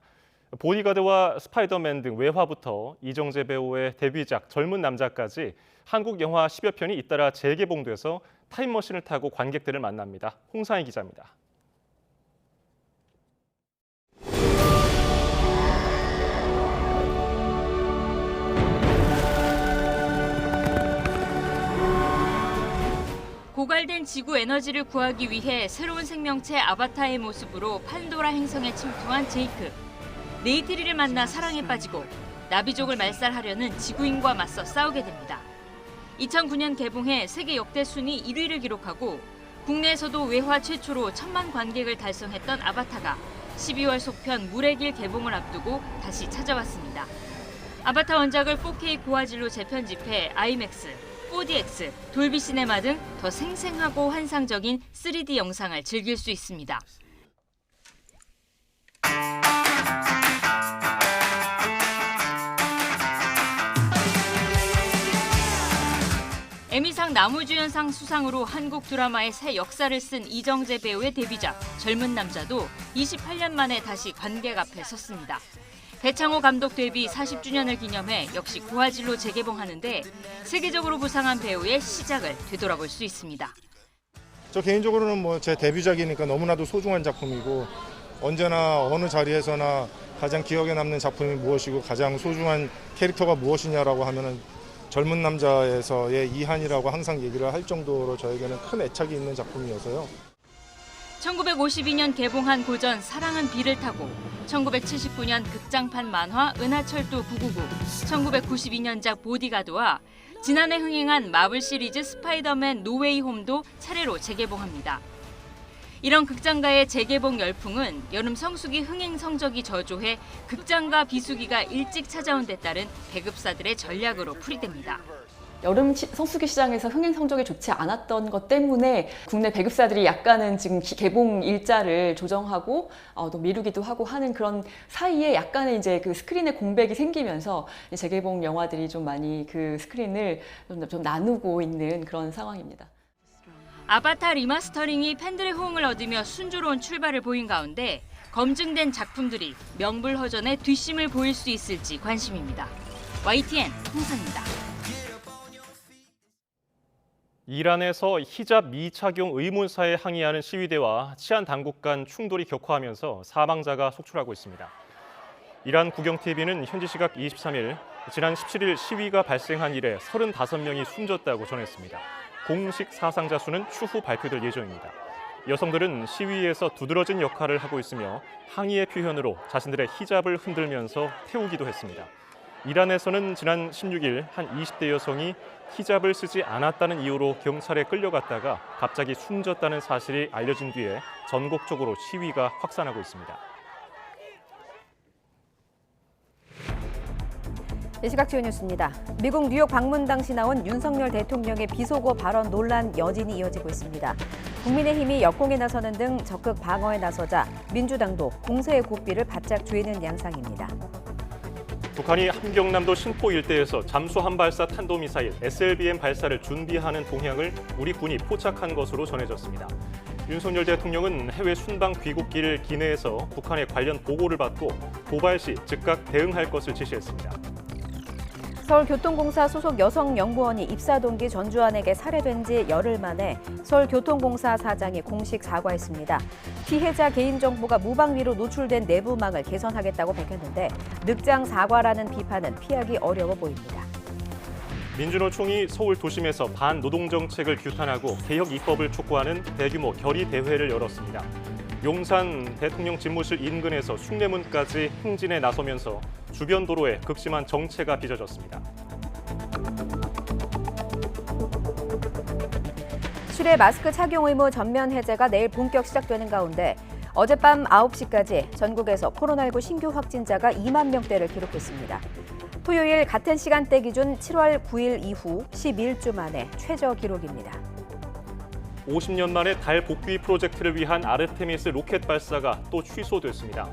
보디가드와 스파이더맨 등 외화부터 이정재 배우의 데뷔작 젊은 남자까지 한국 영화 10여 편이 잇따라 재개봉돼서 타임머신을 타고 관객들을 만납니다. 홍상희 기자입니다. 고갈된 지구 에너지를 구하기 위해 새로운 생명체 아바타의 모습으로 판도라 행성에 침투한 제이크. 네이트리를 만나 사랑에 빠지고 나비족을 말살하려는 지구인과 맞서 싸우게 됩니다. 2009년 개봉해 세계 역대 순위 1위를 기록하고 국내에서도 외화 최초로 1000만 관객을 달성했던 아바타가 12월 속편 물의 길 개봉을 앞두고 다시 찾아왔습니다. 아바타 원작을 4K 고화질로 재편집해 IMAX, 4DX, 돌비 시네마 등 더 생생하고 환상적인 3D 영상을 즐길 수 있습니다. 에미상 나무주연상 수상으로 한국 드라마의 새 역사를 쓴 이정재 배우의 데뷔작 젊은 남자도 28년 만에 다시 관객 앞에 섰습니다. 배창호 감독 데뷔 40주년을 기념해 역시 고화질로 재개봉하는데 세계적으로 부상한 배우의 시작을 되돌아볼 수 있습니다. 저 개인적으로는 제 데뷔작이니까 너무나도 소중한 작품이고 언제나 어느 자리에서나 가장 기억에 남는 작품이 무엇이고 가장 소중한 캐릭터가 무엇이냐라고 하면은 젊은 남자에서의 이한이라고 항상 얘기를 할 정도로 저에게는 큰 애착이 있는 작품이어서요. 1952년 개봉한 고전 사랑은 비를 타고 1979년 극장판 만화 은하철도 999, 1992년작 보디가드와 지난해 흥행한 마블 시리즈 스파이더맨 노웨이 홈도 차례로 재개봉합니다. 이런 극장가의 재개봉 열풍은 여름 성수기 흥행 성적이 저조해 극장가 비수기가 일찍 찾아온 데 따른 배급사들의 전략으로 풀이됩니다. 여름 성수기 시장에서 흥행 성적이 좋지 않았던 것 때문에 국내 배급사들이 약간은 지금 개봉 일자를 조정하고 또 미루기도 하고 하는 그런 사이에 약간의 이제 그 스크린의 공백이 생기면서 재개봉 영화들이 좀 많이 그 스크린을 좀 나누고 있는 그런 상황입니다. 아바타 리마스터링이 팬들의 호응을 얻으며 순조로운 출발을 보인 가운데 검증된 작품들이 명불허전의 뒷심을 보일 수 있을지 관심입니다. YTN 홍상입니다. 이란에서 히잡 미착용 의문사에 항의하는 시위대와 치안 당국 간 충돌이 격화하면서 사망자가 속출하고 있습니다. 이란 국영TV는 현지 시각 23일 지난 17일 시위가 발생한 이래 35명이 숨졌다고 전했습니다. 공식 사상자 수는 추후 발표될 예정입니다. 여성들은 시위에서 두드러진 역할을 하고 있으며 항의의 표현으로 자신들의 히잡을 흔들면서 태우기도 했습니다. 이란에서는 지난 16일 한 20대 여성이 히잡을 쓰지 않았다는 이유로 경찰에 끌려갔다가 갑자기 숨졌다는 사실이 알려진 뒤에 전국적으로 시위가 확산하고 있습니다. 이 시각 주요 뉴스입니다. 미국 뉴욕 방문 당시 나온 윤석열 대통령의 비속어 발언 논란 여진이 이어지고 있습니다. 국민의힘이 역공에 나서는 등 적극 방어에 나서자 민주당도 공세의 고삐를 바짝 조이는 양상입니다. 북한이 함경남도 신포 일대에서 잠수함 발사 탄도미사일 SLBM 발사를 준비하는 동향을 우리 군이 포착한 것으로 전해졌습니다. 윤석열 대통령은 해외 순방 귀국길 기내에서 북한의 관련 보고를 받고 도발 시 즉각 대응할 것을 지시했습니다. 서울교통공사 소속 여성 연구원이 입사 동기 전주환에게 살해된 지 열흘 만에 서울교통공사 사장이 공식 사과했습니다. 피해자 개인정보가 무방비로 노출된 내부망을 개선하겠다고 밝혔는데 늑장 사과라는 비판은 피하기 어려워 보입니다. 민주노총이 서울 도심에서 반노동정책을 규탄하고 개혁 입법을 촉구하는 대규모 결의 대회를 열었습니다. 용산 대통령 집무실 인근에서 숭례문까지 행진에 나서면서 주변 도로에 극심한 정체가 빚어졌습니다. 실외 마스크 착용 의무 전면 해제가 내일 본격 시작되는 가운데 어젯밤 9시까지 전국에서 코로나19 신규 확진자가 2만 명대를 기록했습니다. 토요일 같은 시간대 기준 7월 9일 이후 11주 만에 최저 기록입니다. 50년 만에 달 복귀 프로젝트를 위한 아르테미스 로켓 발사가 또 취소됐습니다.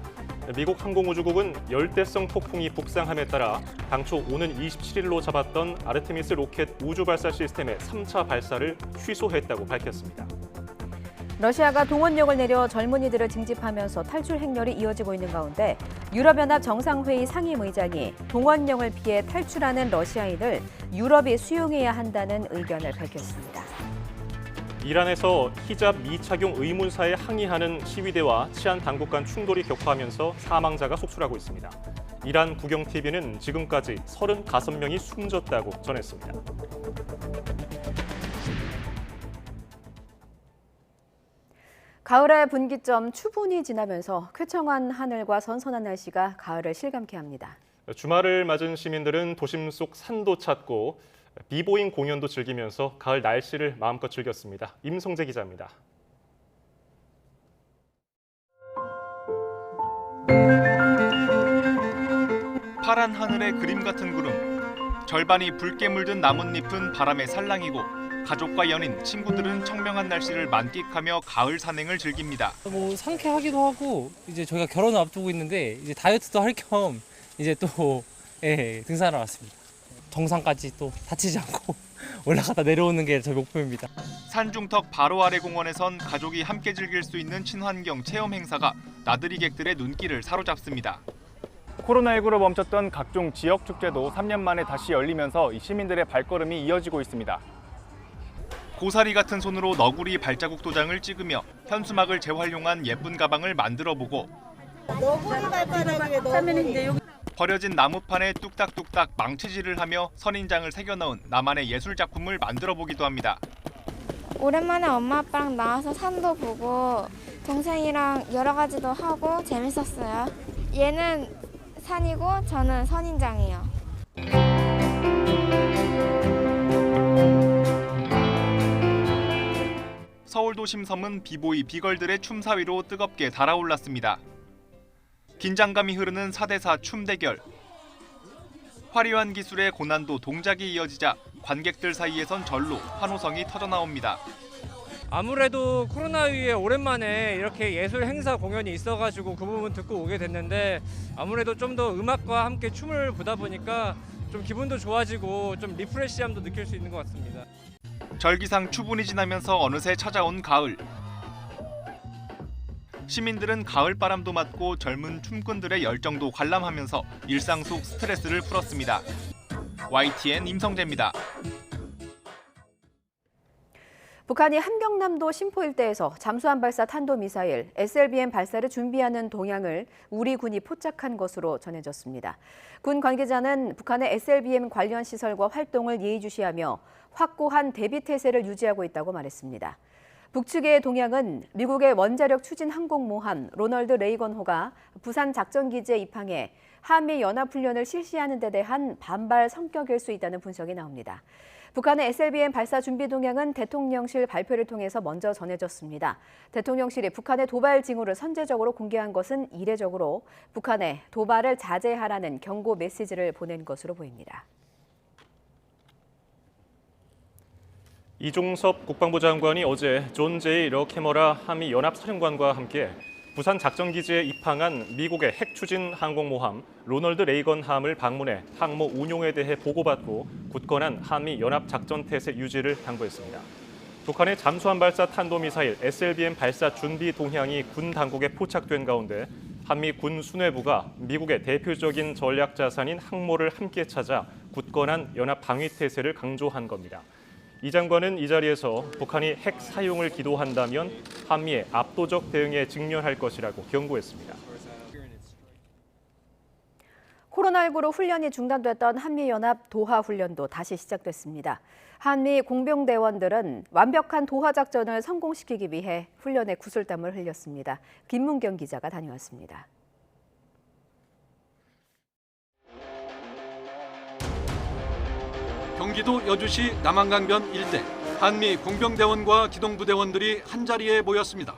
미국 항공우주국은 열대성 폭풍이 북상함에 따라 당초 오는 27일로 잡았던 아르테미스 로켓 우주 발사 시스템의 3차 발사를 취소했다고 밝혔습니다. 러시아가 동원령을 내려 젊은이들을 징집하면서 탈출 행렬이 이어지고 있는 가운데 유럽연합 정상회의 상임의장이 동원령을 피해 탈출하는 러시아인을 유럽이 수용해야 한다는 의견을 밝혔습니다. 이란에서 히잡 미착용 의문사에 항의하는 시위대와 치안 당국 간 충돌이 격화하면서 사망자가 속출하고 있습니다. 이란 국영TV는 지금까지 35명이 숨졌다고 전했습니다. 가을의 분기점 추분이 지나면서 쾌청한 하늘과 선선한 날씨가 가을을 실감케 합니다. 주말을 맞은 시민들은 도심 속 산도 찾고 비보잉 공연도 즐기면서 가을 날씨를 마음껏 즐겼습니다. 임성재 기자입니다. 파란 하늘의 그림 같은 구름, 절반이 붉게 물든 나뭇잎은 바람에 살랑이고 가족과 연인, 친구들은 청명한 날씨를 만끽하며 가을 산행을 즐깁니다. 뭐 상쾌하기도 하고 이제 저희가 결혼을 앞두고 있는데 이제 다이어트도 할 겸 이제 또 등산을 왔습니다. 정상까지 또 다치지 않고 올라가다 내려오는 게 저희 목표입니다. 산중턱 바로 아래 공원에선 가족이 함께 즐길 수 있는 친환경 체험 행사가 나들이객들의 눈길을 사로잡습니다. 코로나19로 멈췄던 각종 지역 축제도 3년 만에 다시 열리면서 시민들의 발걸음이 이어지고 있습니다. 고사리 같은 손으로 너구리 발자국 도장을 찍으며 현수막을 재활용한 예쁜 가방을 만들어보고 너구리 발바닥에 너구리. 버려진 나무판에 뚝딱뚝딱 망치질을 하며 선인장을 새겨 넣은 나만의 예술 작품을 만들어 보기도 합니다. 오랜만에 엄마 아빠랑 나와서 산도 보고 동생이랑 여러 가지도 하고 재밌었어요. 얘는 산이고 저는 선인장이요. 서울 도심 섬은 비보이 비걸들의 춤사위로 뜨겁게 달아올랐습니다. 긴장감이 흐르는 4대4 춤 대결. 화려한 기술의 고난도 동작이 이어지자 관객들 사이에선 절로 환호성이 터져나옵니다. 아무래도 코로나 이후에 오랜만에 이렇게 예술 행사 공연이 있어가지고 그 부분 듣고 오게 됐는데 아무래도 좀 더 음악과 함께 춤을 보다 보니까 좀 기분도 좋아지고 좀 리프레시함도 느낄 수 있는 것 같습니다. 절기상 추분이 지나면서 어느새 찾아온 가을. 시민들은 가을 바람도 맞고 젊은 춤꾼들의 열정도 관람하면서 일상 속 스트레스를 풀었습니다. YTN 임성재입니다. 북한이 함경남도 심포 일대에서 잠수함 발사 탄도미사일 SLBM 발사를 준비하는 동향을 우리 군이 포착한 것으로 전해졌습니다. 군 관계자는 북한의 SLBM 관련 시설과 활동을 예의주시하며 확고한 대비 태세를 유지하고 있다고 말했습니다. 북측의 동향은 미국의 원자력 추진 항공모함 로널드 레이건호가 부산 작전기지에 입항해 한미 연합훈련을 실시하는 데 대한 반발 성격일 수 있다는 분석이 나옵니다. 북한의 SLBM 발사 준비 동향은 대통령실 발표를 통해서 먼저 전해졌습니다. 대통령실이 북한의 도발 징후를 선제적으로 공개한 것은 이례적으로 북한에 도발을 자제하라는 경고 메시지를 보낸 것으로 보입니다. 이종섭 국방부 장관이 어제 존 제이 러캐머라 한미 연합사령관과 함께 부산 작전기지에 입항한 미국의 핵추진 항공모함 로널드 레이건함을 방문해 항모 운용에 대해 보고받고 굳건한 한미 연합 작전 태세 유지를 당부했습니다. 북한의 잠수함 발사 탄도미사일 SLBM 발사 준비 동향이 군 당국에 포착된 가운데 한미 군 수뇌부가 미국의 대표적인 전략 자산인 항모를 함께 찾아 굳건한 연합 방위 태세를 강조한 겁니다. 이 장관은 이 자리에서 북한이 핵 사용을 기도한다면 한미의 압도적 대응에 직면할 것이라고 경고했습니다. 코로나19로 훈련이 중단됐던 한미연합 도하 훈련도 다시 시작됐습니다. 한미 공병대원들은 완벽한 도하 작전을 성공시키기 위해 훈련에 구슬땀을 흘렸습니다. 김문경 기자가 다녀왔습니다. 경기도 여주시 남한강변 일대 한미 공병대원과 기동부대원들이 한자리에 모였습니다.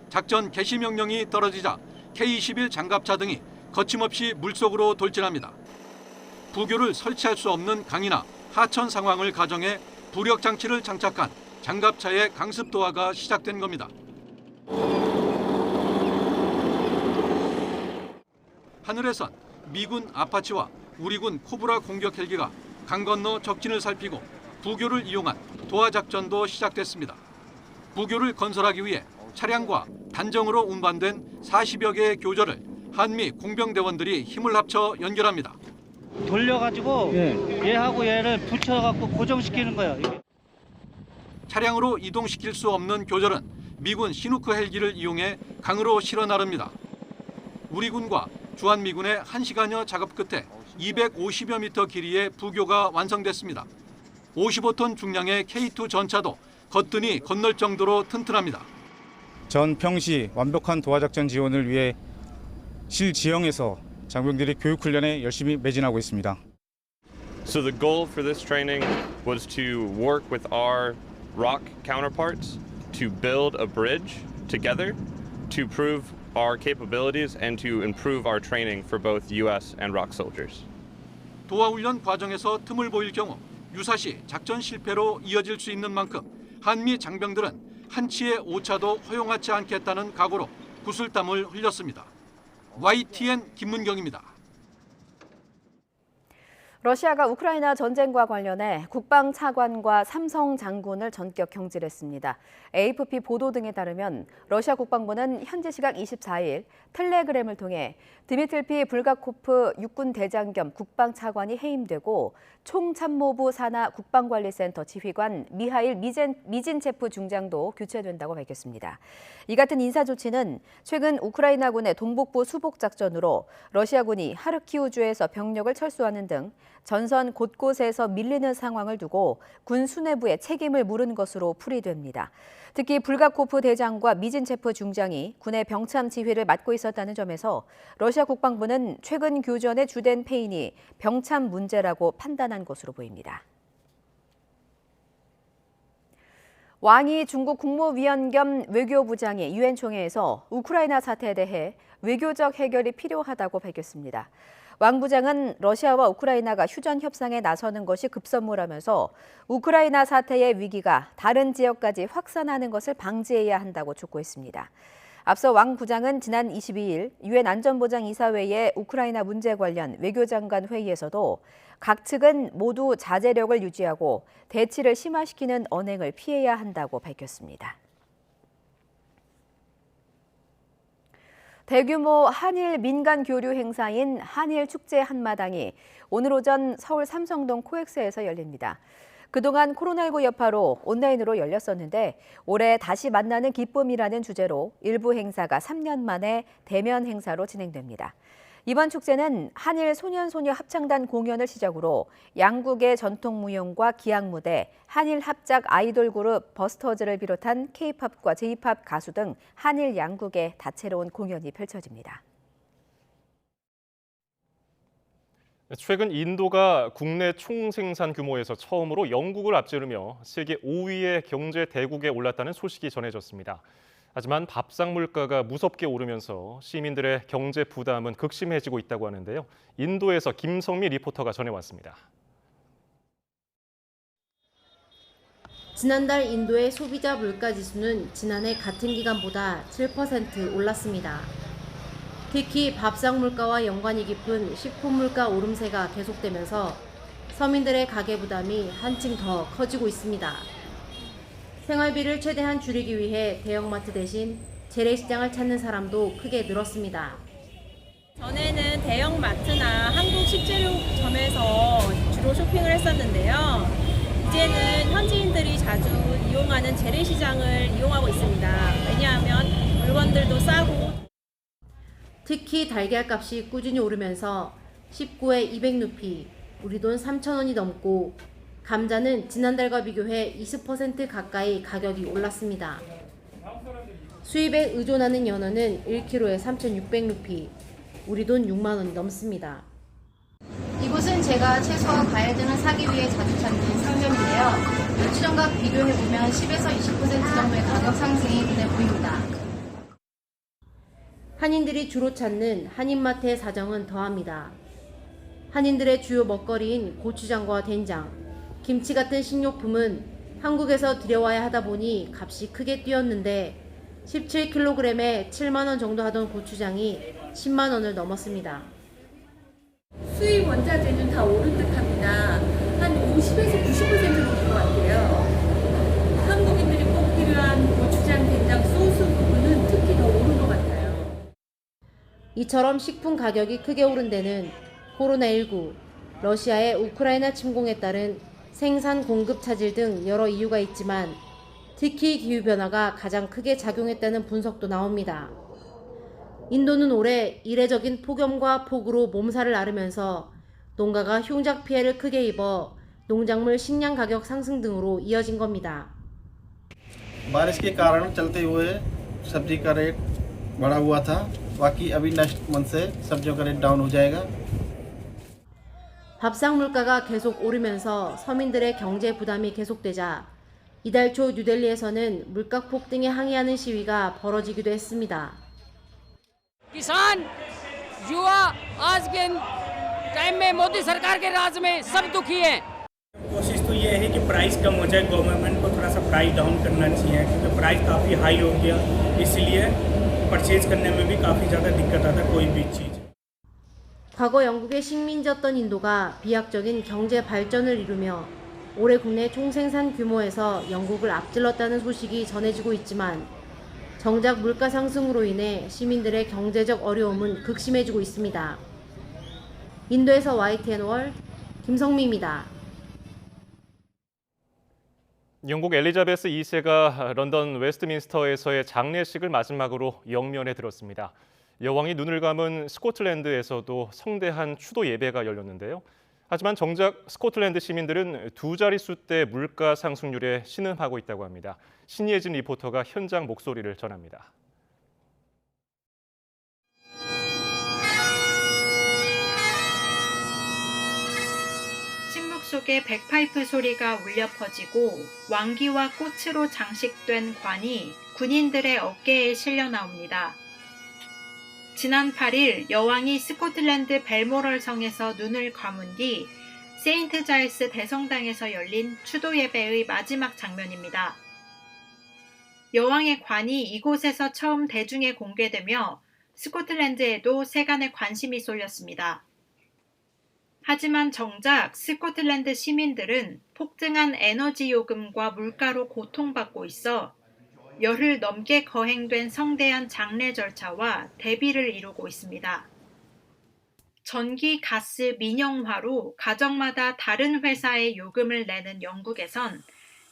작전 개시 명령이 떨어지자 K-21 장갑차 등이 거침없이 물속으로 돌진합니다. 부교를 설치할 수 없는 강이나 하천 상황을 가정해 부력 장치를 장착한 장갑차의 강습 도하가 시작된 겁니다. 하늘에선 미군 아파치와 우리군 코브라 공격 헬기가 강 건너 적진을 살피고 부교를 이용한 도하 작전도 시작됐습니다. 부교를 건설하기 위해 차량과 단정으로 운반된 40여 개의 교저를 한미 공병대원들이 힘을 합쳐 연결합니다. 돌려가지고 얘하고 얘를 붙여갖고 고정시키는 거예요. 차량으로 이동시킬 수 없는 교절은 미군 시누크 헬기를 이용해 강으로 실어 나릅니다. 우리 군과 주한미군의 1시간여 작업 끝에 250여 미터 길이의 부교가 완성됐습니다. 55톤 중량의 K2 전차도 거뜬히 건널 정도로 튼튼합니다. 전 평시 완벽한 도하작전 지원을 위해 실지형에서 장병들이 교육훈련에 열심히 매진하고 있습니다. So the goal for this training was to work with our ROC counterparts to build a bridge together to prove our capabilities and to improve our training for both U.S. and ROC soldiers. 도하 훈련 과정에서 틈을 보일 경우 유사시 작전 실패로 이어질 수 있는 만큼 한미 장병들은 한치의 오차도 허용하지 않겠다는 각오로 구슬땀을 흘렸습니다. YTN 김문경입니다. 러시아가 우크라이나 전쟁과 관련해 국방 차관과 삼성 장군을 전격 경질했습니다. AFP 보도 등에 따르면 러시아 국방부는 현지 시각 24일 텔레그램을 통해 드미틀피 불가코프 육군 대장 겸 국방 차관이 해임되고 총참모부 산하 국방관리센터 지휘관 미하일 미진체프 중장도 교체된다고 밝혔습니다. 이 같은 인사 조치는 최근 우크라이나군의 동북부 수복 작전으로 러시아군이 하르키우주에서 병력을 철수하는 등 전선 곳곳에서 밀리는 상황을 두고 군 수뇌부에 책임을 물은 것으로 풀이됩니다. 특히 불가코프 대장과 미진체프 중장이 군의 병참 지휘를 맡고 있었다는 점에서 러시아 국방부는 최근 교전의 주된 패인이 병참 문제라고 판단한 것으로 보입니다. 왕이 중국 국무위원 겸 외교부장이 유엔 총회에서 우크라이나 사태에 대해 외교적 해결이 필요하다고 밝혔습니다. 왕 부장은 러시아와 우크라이나가 휴전 협상에 나서는 것이 급선무라면서 우크라이나 사태의 위기가 다른 지역까지 확산하는 것을 방지해야 한다고 촉구했습니다. 앞서 왕 부장은 지난 22일 유엔 안전보장이사회의 우크라이나 문제 관련 외교장관 회의에서도 각 측은 모두 자제력을 유지하고 대치를 심화시키는 언행을 피해야 한다고 밝혔습니다. 대규모 한일 민간 교류 행사인 한일 축제 한마당이 오늘 오전 서울 삼성동 코엑스에서 열립니다. 그동안 코로나19 여파로 온라인으로 열렸었는데 올해 다시 만나는 기쁨이라는 주제로 일부 행사가 3년 만에 대면 행사로 진행됩니다. 이번 축제는 한일 소년소녀 합창단 공연을 시작으로 양국의 전통 무용과 기악 무대, 한일 합작 아이돌 그룹 버스터즈를 비롯한 K-팝과 J-팝 가수 등 한일 양국의 다채로운 공연이 펼쳐집니다. 최근 인도가 국내 총생산 규모에서 처음으로 영국을 앞지르며 세계 5위의 경제 대국에 올랐다는 소식이 전해졌습니다. 하지만 밥상 물가가 무섭게 오르면서 시민들의 경제 부담은 극심해지고 있다고 하는데요. 인도에서 김성미 리포터가 전해왔습니다. 지난달 인도의 소비자 물가 지수는 지난해 같은 기간보다 7% 올랐습니다. 특히 밥상 물가와 연관이 깊은 식품 물가 오름세가 계속되면서 서민들의 가계 부담이 한층 더 커지고 있습니다. 생활비를 최대한 줄이기 위해 대형마트 대신 재래시장을 찾는 사람도 크게 늘었습니다. 전에는 대형마트나 한국 식재료점에서 주로 쇼핑을 했었는데요. 이제는 현지인들이 자주 이용하는 재래시장을 이용하고 있습니다. 왜냐하면 물건들도 싸고 특히 달걀 값이 꾸준히 오르면서 19에 200루피, 우리 돈 3,000원이 넘고 감자는 지난달과 비교해 20% 가까이 가격이 올랐습니다. 수입에 의존하는 연어는 1kg에 3,600루피, 우리 돈 6만 원이 넘습니다. 이곳은 제가 채소와 과일 등을 사기 위해 자주 찾는 상점인데요. 며칠 전과 비교해보면 10에서 20% 정도의 가격 상승이 눈에 보입니다. 한인들이 주로 찾는 한인마트의 사정은 더합니다. 한인들의 주요 먹거리인 고추장과 된장, 김치 같은 식료품은 한국에서 들여와야 하다 보니 값이 크게 뛰었는데 17kg에 7만 원 정도 하던 고추장이 10만 원을 넘었습니다. 수입 원자재는 다 오른 듯합니다. 한 50에서 90% 오른 것 같아요. 한국인들이 꼭 필요한 고추장, 된장, 소스 부분은 특히 더 오른 것 같아요. 이처럼 식품 가격이 크게 오른 데는 코로나19, 러시아의 우크라이나 침공에 따른 생산 공급 차질 등 여러 이유가 있지만 특히 기후변화가 가장 크게 작용했다는 분석도 나옵니다. 인도는 올해 이례적인 폭염과 폭우로 몸살을 앓으면서 농가가 흉작 피해를 크게 입어 농작물 식량 가격 상승 등으로 이어진 겁니다. बारिश के कारण चलते हुए सब्जी का रेट बढ़ा हुआ था बाकी अभी नेक्स्ट मंथ से सब्जियों का रेट डाउन हो जाएगा. 밥상 물가가 계속 오르면서 서민들의 경제 부담이 계속되자 이달 초 뉴델리에서는 물가 폭등에 항의하는 시위가 벌어지기도 했습니다. किसान युवा आज के टाइम में मोदी सरकार के राज में सब दुखी हैं। कोशिश तो ये है कि प्राइस कम हो जाए, गवर्नमेंट को थोड़ा सा प्राइस डाउन करना चाहिए क्योंकि प्राइस काफ़ी हाई हो गया, इसलिए परचेज करने में भी काफ़ी ज़्यादा दिक्कत आता है कोई भी चीज़. 과거 영국의 식민지였던 인도가 비약적인 경제 발전을 이루며 올해 국내 총생산 규모에서 영국을 앞질렀다는 소식이 전해지고 있지만 정작 물가 상승으로 인해 시민들의 경제적 어려움은 극심해지고 있습니다. 인도에서 YTN 김성미입니다. 영국 엘리자베스 2세가 런던 웨스트민스터에서의 장례식을 마지막으로 영면에 들었습니다. 여왕이 눈을 감은 스코틀랜드에서도 성대한 추도 예배가 열렸는데요. 하지만 정작 스코틀랜드 시민들은 두 자릿수대 물가 상승률에 신음하고 있다고 합니다. 신예진 리포터가 현장 목소리를 전합니다. 침묵 속에 백파이프 소리가 울려 퍼지고 왕기와 꽃으로 장식된 관이 군인들의 어깨에 실려 나옵니다. 지난 8일 여왕이 스코틀랜드 벨모럴 성에서 눈을 감은 뒤 세인트 자일스 대성당에서 열린 추도 예배의 마지막 장면입니다. 여왕의 관이 이곳에서 처음 대중에 공개되며 스코틀랜드에도 세간의 관심이 쏠렸습니다. 하지만 정작 스코틀랜드 시민들은 폭등한 에너지 요금과 물가로 고통받고 있어 열흘 넘게 거행된 성대한 장례 절차와 대비를 이루고 있습니다. 전기, 가스, 민영화로 가정마다 다른 회사의 요금을 내는 영국에선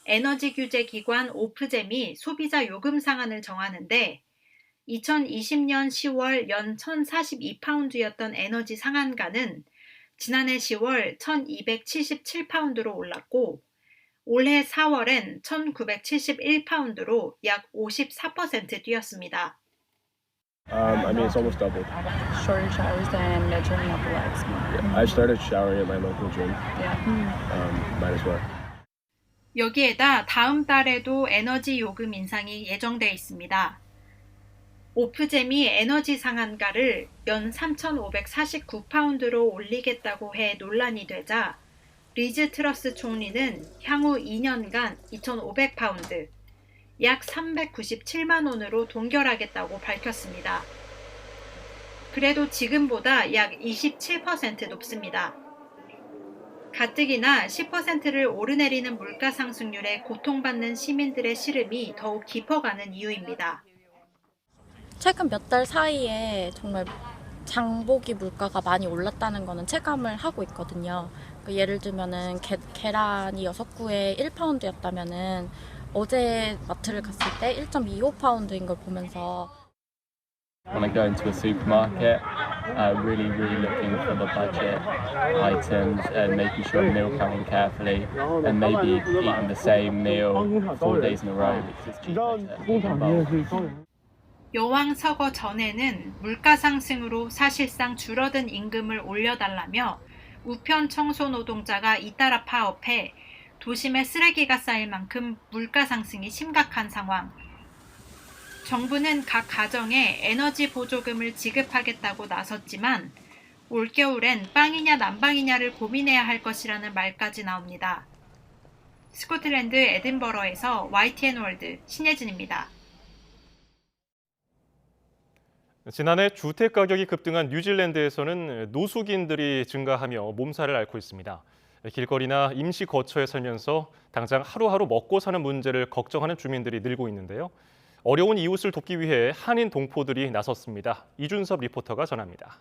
에너지 규제 기관 오프잼이 소비자 요금 상한을 정하는데 2020년 10월 연 1,042파운드였던 에너지 상한가는 지난해 10월 1,277파운드로 올랐고 올해 4월엔 1,971파운드로 약 54% 뛰었습니다. I mean, it's almost doubled. Shorter showers and turning up the lights more. Yeah, I started showering at my local gym. Might as well. 여기에다 다음 달에도 에너지 요금 인상이 예정돼 있습니다. 오프잼이 에너지 상한가를 연 3,549파운드로 올리겠다고 해 논란이 되자 리즈 트러스 총리는 향후 2년간 2,500파운드, 약 397만 원으로 동결하겠다고 밝혔습니다. 그래도 지금보다 약 27% 높습니다. 가뜩이나 10%를 오르내리는 물가 상승률에 고통받는 시민들의 시름이 더욱 깊어가는 이유입니다. 최근 몇 달 사이에 정말 장보기 물가가 많이 올랐다는 거는 체감을 하고 있거든요. 예를 들면은 계란이 6구에 1파운드였다면은 어제 마트를 갔을 때 1.25파운드인 걸 보면서 When I go into a supermarket, really looking for the budget items and making sure I'm meal counting carefully and maybe eating the same meal 4 days in a row. 여왕 서거 전에는 물가 상승으로 사실상 줄어든 임금을 올려달라며 우편 청소 노동자가 잇따라 파업해 도심에 쓰레기가 쌓일 만큼 물가 상승이 심각한 상황. 정부는 각 가정에 에너지 보조금을 지급하겠다고 나섰지만 올겨울엔 빵이냐 난방이냐를 고민해야 할 것이라는 말까지 나옵니다. 스코틀랜드 에든버러에서 YTN 월드 신예진입니다. 지난해 주택 가격이 급등한 뉴질랜드에서는 노숙인들이 증가하며 몸살을 앓고 있습니다. 길거리나 임시 거처에 살면서 당장 하루하루 먹고 사는 문제를 걱정하는 주민들이 늘고 있는데요. 어려운 이웃을 돕기 위해 한인 동포들이 나섰습니다. 이준섭 리포터가 전합니다.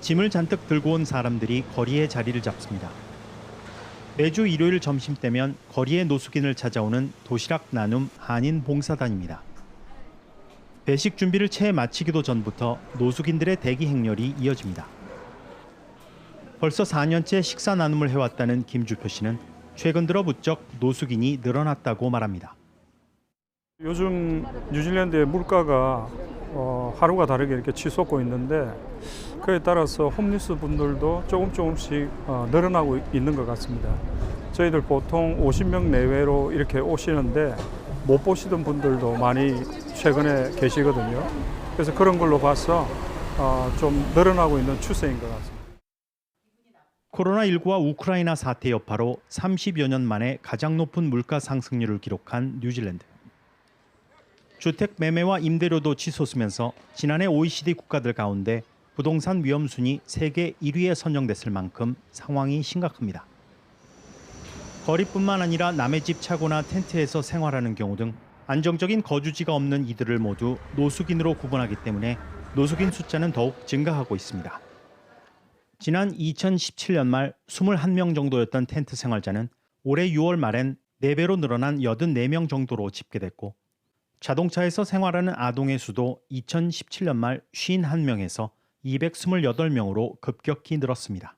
짐을 잔뜩 들고 온 사람들이 거리에 자리를 잡습니다. 매주 일요일 점심때면 거리에 노숙인을 찾아오는 도시락 나눔 한인 봉사단입니다. 배식 준비를 채 마치기도 전부터 노숙인들의 대기 행렬이 이어집니다. 벌써 4년째 식사 나눔을 해왔다는 김주표 씨는 최근 들어 부쩍 노숙인이 늘어났다고 말합니다. 요즘 뉴질랜드의 물가가 하루가 다르게 이렇게 치솟고 있는데 그에 따라서 홈리스 분들도 조금씩 늘어나고 있는 것 같습니다. 저희들 보통 50명 내외로 이렇게 오시는데 못 보시던 분들도 많이 최근에 계시거든요. 그래서 그런 걸로 봐서 좀 늘어나고 있는 추세인 것 같습니다. 코로나19와 우크라이나 사태 여파로 30여 년 만에 가장 높은 물가 상승률을 기록한 뉴질랜드. 주택 매매와 임대료도 치솟으면서 지난해 OECD 국가들 가운데 부동산 위험 순위 세계 1위에 선정됐을 만큼 상황이 심각합니다. 거리뿐만 아니라 남의 집 차고나 텐트에서 생활하는 경우 등 안정적인 거주지가 없는 이들을 모두 노숙인으로 구분하기 때문에 노숙인 숫자는 더욱 증가하고 있습니다. 지난 2017년 말 21명 정도였던 텐트 생활자는 올해 6월 말엔 4배로 늘어난 84명 정도로 집계됐고 자동차에서 생활하는 아동의 수도 2017년 말 51명에서 228명으로 급격히 늘었습니다.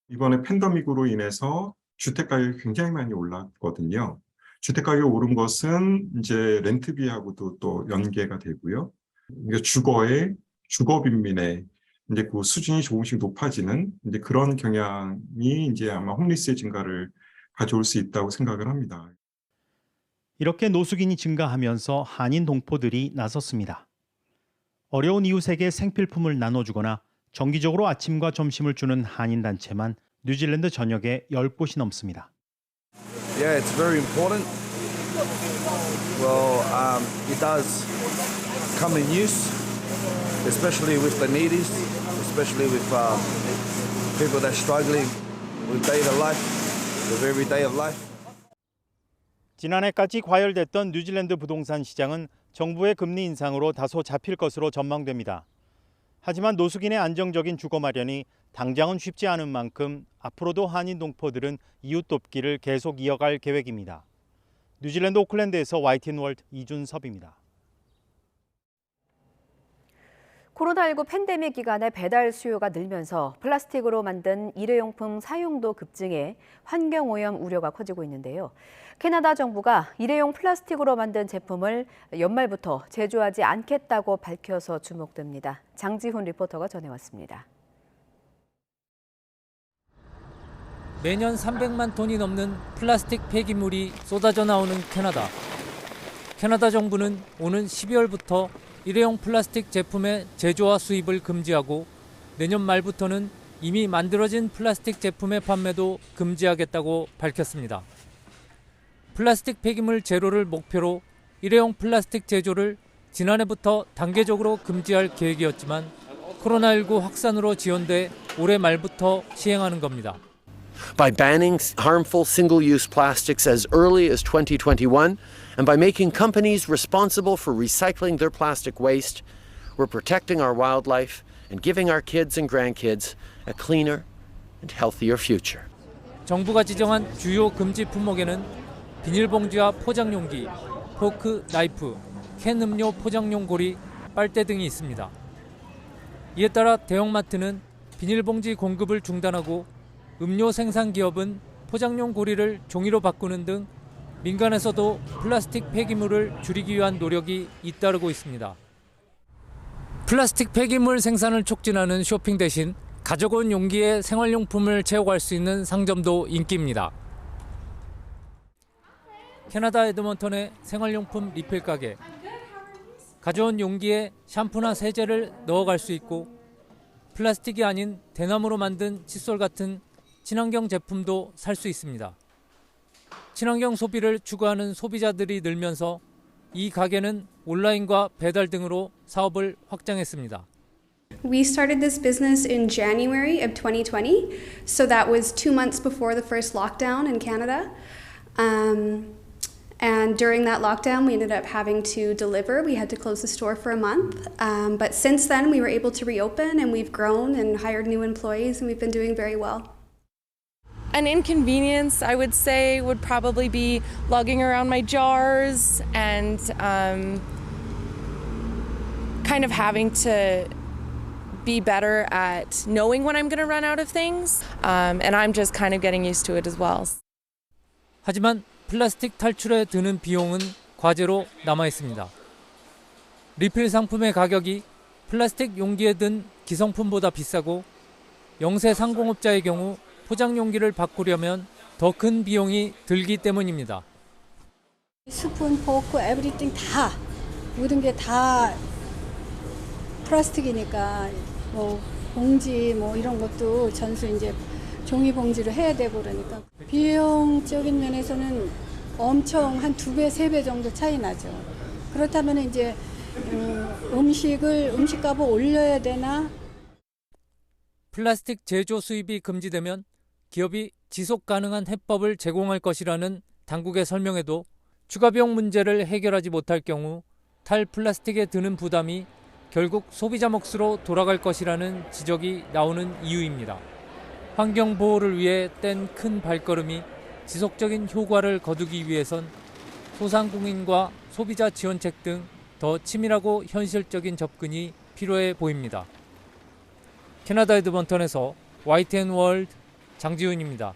이번에 팬데믹으로 인해서 주택 가격이 굉장히 많이 올랐거든요. 주택 가격이 오른 것은 이제 렌트비하고도 또 연계가 되고요. 그러니까 주거 빈민의 이제 그 수준이 조금씩 높아지는 이제 그런 경향이 이제 아마 홈리스의 증가를 가져올 수 있다고 생각을 합니다. 이렇게 노숙인이 증가하면서 한인 동포들이 나섰습니다. 어려운 이웃에게 생필품을 나눠주거나 정기적으로 아침과 점심을 주는 한인 단체만 뉴질랜드 전역에 10곳이 넘습니다. Yeah, it's very important. Well, it does come in use, especially with the needies, especially with people that are struggling with day-to-day life, with every day of life. 지난해까지 과열됐던 뉴질랜드 부동산 시장은 정부의 금리 인상으로 다소 잡힐 것으로 전망됩니다. 하지만 노숙인의 안정적인 주거 마련이 당장은 쉽지 않은 만큼 앞으로도 한인 동포들은 이웃 돕기를 계속 이어갈 계획입니다. 뉴질랜드 오클랜드에서 YTN 월드 이준섭입니다. 코로나19 팬데믹 기간에 배달 수요가 늘면서 플라스틱으로 만든 일회용품 사용도 급증해 환경오염 우려가 커지고 있는데요. 캐나다 정부가 일회용 플라스틱으로 만든 제품을 연말부터 제조하지 않겠다고 밝혀서 주목됩니다. 장지훈 리포터가 전해왔습니다. 매년 300만 톤이 넘는 플라스틱 폐기물이 쏟아져 나오는 캐나다. 캐나다 정부는 오는 12월부터 일회용 플라스틱 제품의 제조와 수입을 금지하고 내년 말부터는 이미 만들어진 플라스틱 제품의 판매도 금지하겠다고 밝혔습니다. 플라스틱 폐기물 제로를 목표로 일회용 플라스틱 제조를 지난해부터 단계적으로 금지할 계획이었지만 코로나19 확산으로 지연돼 올해 말부터 시행하는 겁니다. By banning harmful single-use plastics as early as 2021, and by making companies responsible for recycling their plastic waste, we're protecting our wildlife and giving our kids and grandkids a cleaner and healthier future. 정부가 지정한 주요 금지 품목에는 비닐봉지와 포장용기, 포크, 나이프, 캔 음료 포장용 고리, 빨대 등이 있습니다. 이에 따라 대형마트는 비닐봉지 공급을 중단하고 음료 생산 기업은 포장용 고리를 종이로 바꾸는 등 민간에서도 플라스틱 폐기물을 줄이기 위한 노력이 잇따르고 있습니다. 플라스틱 폐기물 생산을 촉진하는 쇼핑 대신 가져온 용기에 생활용품을 채워갈 수 있는 상점도 인기입니다. 캐나다 에드먼턴의 생활용품 리필 가게. 가져온 용기에 샴푸나 세제를 넣어갈 수 있고 플라스틱이 아닌 대나무로 만든 칫솔 같은 친환경 제품도 살 수 있습니다. 친환경 소비를 추구하는 소비자들이 늘면서 이 가게는 온라인과 배달 등으로 사업을 확장했습니다. We started this business in January of 2020, so that was 2 months before the first lockdown in Canada. And during that lockdown, we ended up having to deliver. We had to close the store for a month. But since then, we were able to reopen, and we've grown and hired new employees, and we've been doing very well. An inconvenience, I would say, would probably be lugging around my jars and kind of having to be better at knowing when I'm going to run out of things. And I'm just kind of getting used to it as well. 하지만 플라스틱 탈출에 드는 비용은 과제로 남아 있습니다. 리필 상품의 가격이 플라스틱 용기에 든 기성품보다 비싸고 영세 상공업자의 경우 포장 용기를 바꾸려면 더 큰 비용이 들기 때문입니다. 스푼, 포크, 에브리띵 다 모든 게 다 플라스틱이니까 뭐 봉지 뭐 이런 것도 전수 이제 종이 봉지로 해야 되고 그러니까 비용적인 면에서는 엄청 한 2배, 3배 정도 차이 나죠. 그렇다면 이제 음식값을 올려야 되나? 플라스틱 제조 수입이 금지되면 기업이 지속 가능한 해법을 제공할 것이라는 당국의 설명에도 추가 비용 문제를 해결하지 못할 경우 탈플라스틱에 드는 부담이 결국 소비자 몫으로 돌아갈 것이라는 지적이 나오는 이유입니다. 환경 보호를 위해 뗀 큰 발걸음이 지속적인 효과를 거두기 위해선 소상공인과 소비자 지원책 등 더 치밀하고 현실적인 접근이 필요해 보입니다. 캐나다 에드먼턴에서 YTN 월드 장지훈입니다.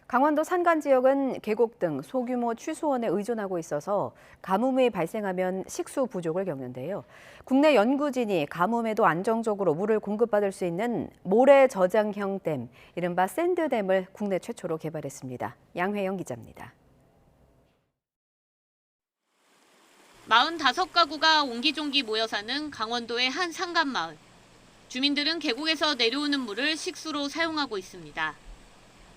강원도 산간 지역은 계곡 등 소규모 취수원에 의존하고 있어서 가뭄이 발생하면 식수 부족을 겪는데요. 국내 연구진이 가뭄에도 안정적으로 물을 공급받을 수 있는 모래 저장형 댐, 이른바 샌드댐을 국내 최초로 개발했습니다. 양회영 기자입니다. 45가구가 옹기종기 모여 사는 강원도의 한 산간마을. 주민들은 계곡에서 내려오는 물을 식수로 사용하고 있습니다.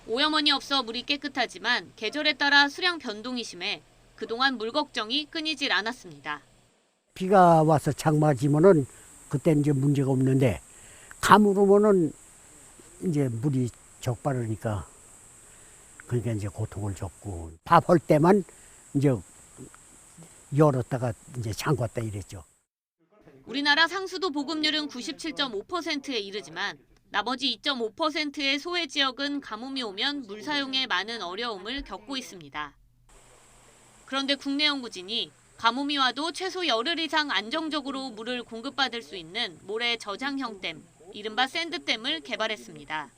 오염원이 없어 물이 깨끗하지만 계절에 따라 수량 변동이 심해 그동안 물 걱정이 끊이질 않았습니다. 비가 와서 장마지면은 그때 이제 문제가 없는데 가물 오면은 이제 물이 적바르니까 그러니까 이제 고통을 겪고 밥할 때만 이제 열었다가 이제 잠갔다 이랬죠. 우리나라 상수도 보급률은 97.5%에 이르지만 나머지 2.5%의 소외 지역은 가뭄이 오면 물 사용에 많은 어려움을 겪고 있습니다. 그런데 국내 연구진이 가뭄이 와도 최소 열흘 이상 안정적으로 물을 공급받을 수 있는 모래 저장형 댐, 이른바 샌드댐을 개발했습니다.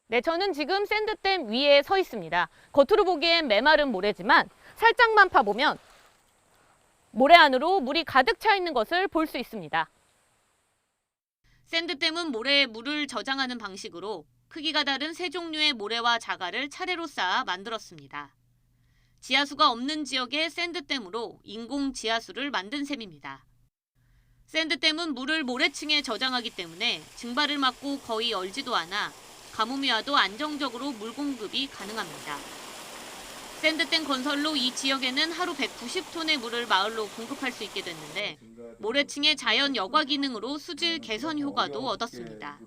네, 저는 지금 샌드댐 위에 서 있습니다. 겉으로 보기엔 메마른 모래지만 살짝만 파보면 모래 안으로 물이 가득 차 있는 것을 볼 수 있습니다. 샌드댐은 모래에 물을 저장하는 방식으로 크기가 다른 세 종류의 모래와 자갈을 차례로 쌓아 만들었습니다. 지하수가 없는 지역의 샌드댐으로 인공 지하수를 만든 셈입니다. 샌드댐은 물을 모래층에 저장하기 때문에 증발을 막고 거의 얼지도 않아 가뭄이 와도 안정적으로 물 공급이 가능합니다. 샌드댐 건설로 이 지역에는 하루 190톤의 물을 마을로 공급할 수 있게 됐는데 모래층의 자연 여과 기능으로 수질 개선 효과도 얻었습니다.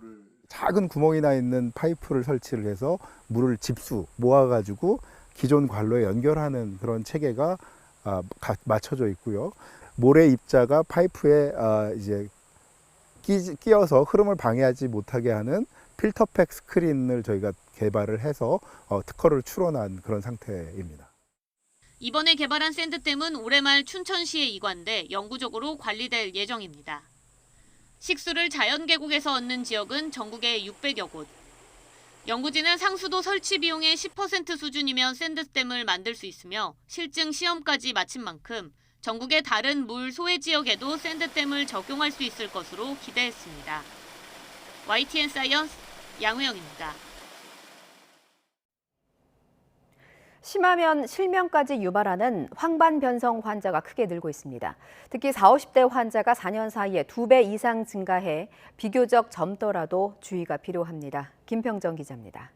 작은 구멍이 나 있는 파이프를 설치를 해서 물을 집수 모아가지고 기존 관로에 연결하는 그런 체계가 맞춰져 있고요. 모래 입자가 파이프에 이제 끼어서 흐름을 방해하지 못하게 하는 필터팩 스크린을 저희가 개발을 해서 특허를 출원한 그런 상태입니다. 이번에 개발한 샌드댐은 올해 말 춘천시에 이관돼 영구적으로 관리될 예정입니다. 식수를 자연계곡에서 얻는 지역은 전국에 600여 곳. 연구진은 상수도 설치 비용의 10% 수준이면 샌드댐을 만들 수 있으며 실증 시험까지 마친 만큼 전국의 다른 물 소외 지역에도 샌드댐을 적용할 수 있을 것으로 기대했습니다. YTN 사이언스 양우영입니다. 심하면 실명까지 유발하는 황반변성 환자가 크게 늘고 있습니다. 특히 40, 50대 환자가 4년 사이에 2배 이상 증가해 비교적 젊더라도 주의가 필요합니다. 김평정 기자입니다.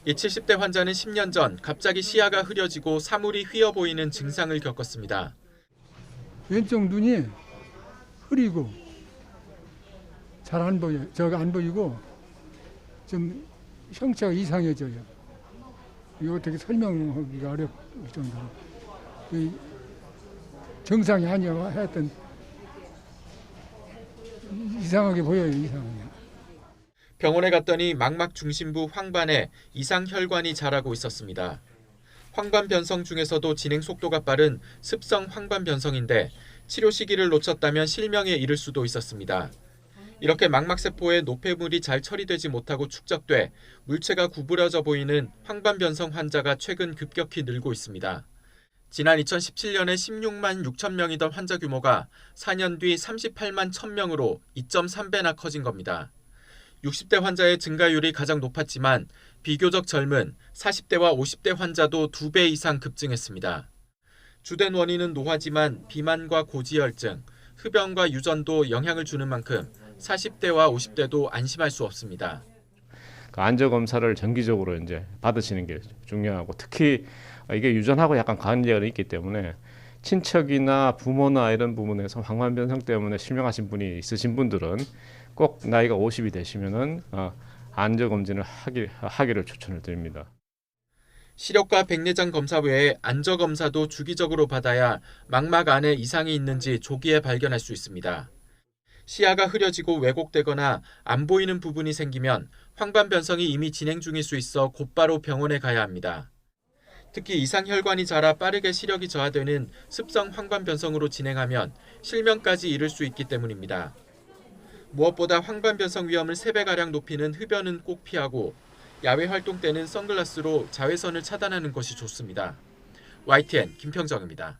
이 70대 환자는 10년 전 갑자기 시야가 흐려지고 사물이 휘어 보이는 증상을 겪었습니다. 왼쪽 눈이 흐리고 잘 안 보여요. 저가 안 보이고 좀 형체가 이상해져요. 이거 어떻게 설명하기가 어려울 정도로. 정상이 아니야 하여튼 이상하게 보여요. 이상하게. 병원에 갔더니 망막 중심부 황반에 이상 혈관이 자라고 있었습니다. 황반변성 중에서도 진행 속도가 빠른 습성 황반변성인데 치료 시기를 놓쳤다면 실명에 이를 수도 있었습니다. 이렇게 망막세포의 노폐물이 잘 처리되지 못하고 축적돼 물체가 구부러져 보이는 황반변성 환자가 최근 급격히 늘고 있습니다. 지난 2017년에 16만 6천 명이던 환자 규모가 4년 뒤 38만 1,000명으로 2.3배나 커진 겁니다. 60대 환자의 증가율이 가장 높았지만 비교적 젊은 40대와 50대 환자도 2배 이상 급증했습니다. 주된 원인은 노화지만 비만과 고지혈증, 흡연과 유전도 영향을 주는 만큼 40대와 50대도 안심할 수 없습니다. 안저 검사를 정기적으로 이제 받으시는 게 중요하고 특히 이게 유전하고 약간 관계가 있기 때문에 친척이나 부모나 이런 부분에서 황반변성 때문에 실명하신 분이 있으신 분들은 꼭 나이가 50이 되시면은 안저 검진을 하기를 추천을 드립니다. 시력과 백내장 검사 외에 안저 검사도 주기적으로 받아야 망막 안에 이상이 있는지 조기에 발견할 수 있습니다. 시야가 흐려지고 왜곡되거나 안 보이는 부분이 생기면 황반변성이 이미 진행 중일 수 있어 곧바로 병원에 가야 합니다. 특히 이상혈관이 자라 빠르게 시력이 저하되는 습성 황반변성으로 진행하면 실명까지 이를 수 있기 때문입니다. 무엇보다 황반변성 위험을 3배가량 높이는 흡연은 꼭 피하고 야외 활동 때는 선글라스로 자외선을 차단하는 것이 좋습니다. YTN 김평정입니다.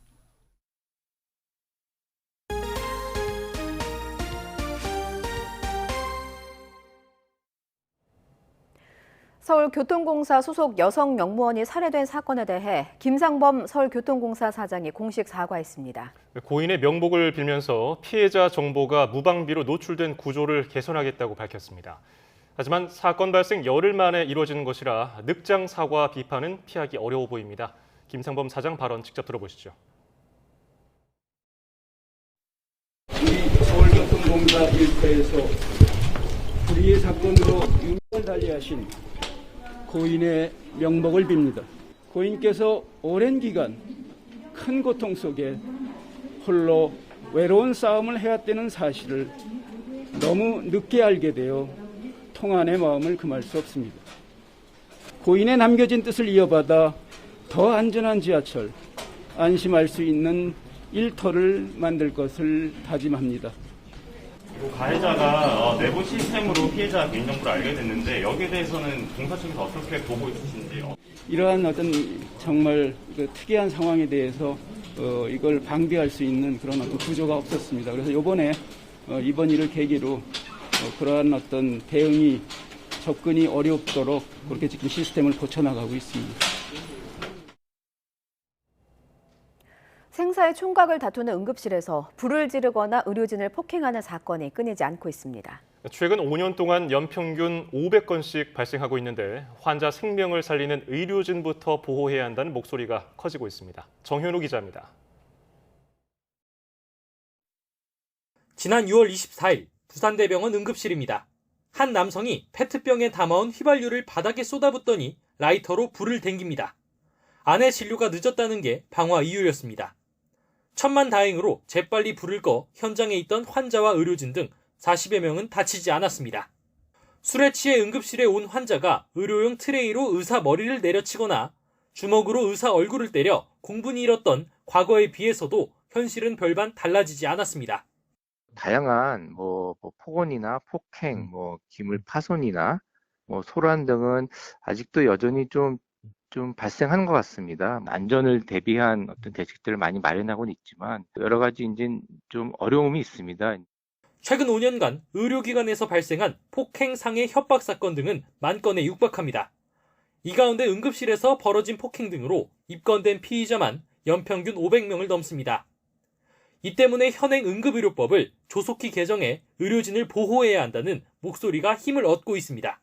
서울교통공사 소속 여성 영무원이 살해된 사건에 대해 김상범 서울교통공사 사장이 공식 사과했습니다. 고인의 명복을 빌면서 피해자 정보가 무방비로 노출된 구조를 개선하겠다고 밝혔습니다. 하지만 사건 발생 열흘 만에 이루어지는 것이라 늑장 사과 비판은 피하기 어려워 보입니다. 김상범 사장 발언 직접 들어보시죠. 서울교통공사 일터에서 불의의 사건으로 유명을 달리하신 고인의 명복을 빕니다. 고인께서 오랜 기간 큰 고통 속에 홀로 외로운 싸움을 해왔다는 사실을 너무 늦게 알게 되어 통안의 마음을 금할 수 없습니다. 고인의 남겨진 뜻을 이어받아 더 안전한 지하철, 안심할 수 있는 일터를 만들 것을 다짐합니다. 가해자가 내부 시스템으로 피해자 개인정보를 알게 됐는데 여기에 대해서는 공사 측에서 어떻게 보고 있으신지요? 이러한 어떤 정말 특이한 상황에 대해서 이걸 방비할 수 있는 그런 어떤 구조가 없었습니다. 그래서 이번 일을 계기로 그러한 어떤 대응이 접근이 어렵도록 그렇게 지금 시스템을 고쳐나가고 있습니다. 생사의 총각을 다투는 응급실에서 불을 지르거나 의료진을 폭행하는 사건이 끊이지 않고 있습니다. 최근 5년 동안 연평균 500건씩 발생하고 있는데 환자 생명을 살리는 의료진부터 보호해야 한다는 목소리가 커지고 있습니다. 정현우 기자입니다. 지난 6월 24일 부산대병원 응급실입니다. 한 남성이 페트병에 담아온 휘발유를 바닥에 쏟아붓더니 라이터로 불을 댕깁니다. 아내 진료가 늦었다는 게 방화 이유였습니다. 천만다행으로 재빨리 불을 꺼 현장에 있던 환자와 의료진 등 40여 명은 다치지 않았습니다. 술에 취해 응급실에 온 환자가 의료용 트레이로 의사 머리를 내려치거나 주먹으로 의사 얼굴을 때려 공분이 일었던 과거에 비해서도 현실은 별반 달라지지 않았습니다. 다양한 폭언이나 폭행, 기물 파손이나 소란 등은 아직도 여전히 좀 좀 발생하는 것 같습니다. 안전을 대비한 어떤 대책들을 많이 마련하고는 있지만 여러 가지 이제 좀 어려움이 있습니다. 최근 5년간 의료기관에서 발생한 폭행, 상해, 협박 사건 등은 10,000건에 육박합니다. 이 가운데 응급실에서 벌어진 폭행 등으로 입건된 피의자만 연평균 500명을 넘습니다. 이 때문에 현행 응급의료법을 조속히 개정해 의료진을 보호해야 한다는 목소리가 힘을 얻고 있습니다.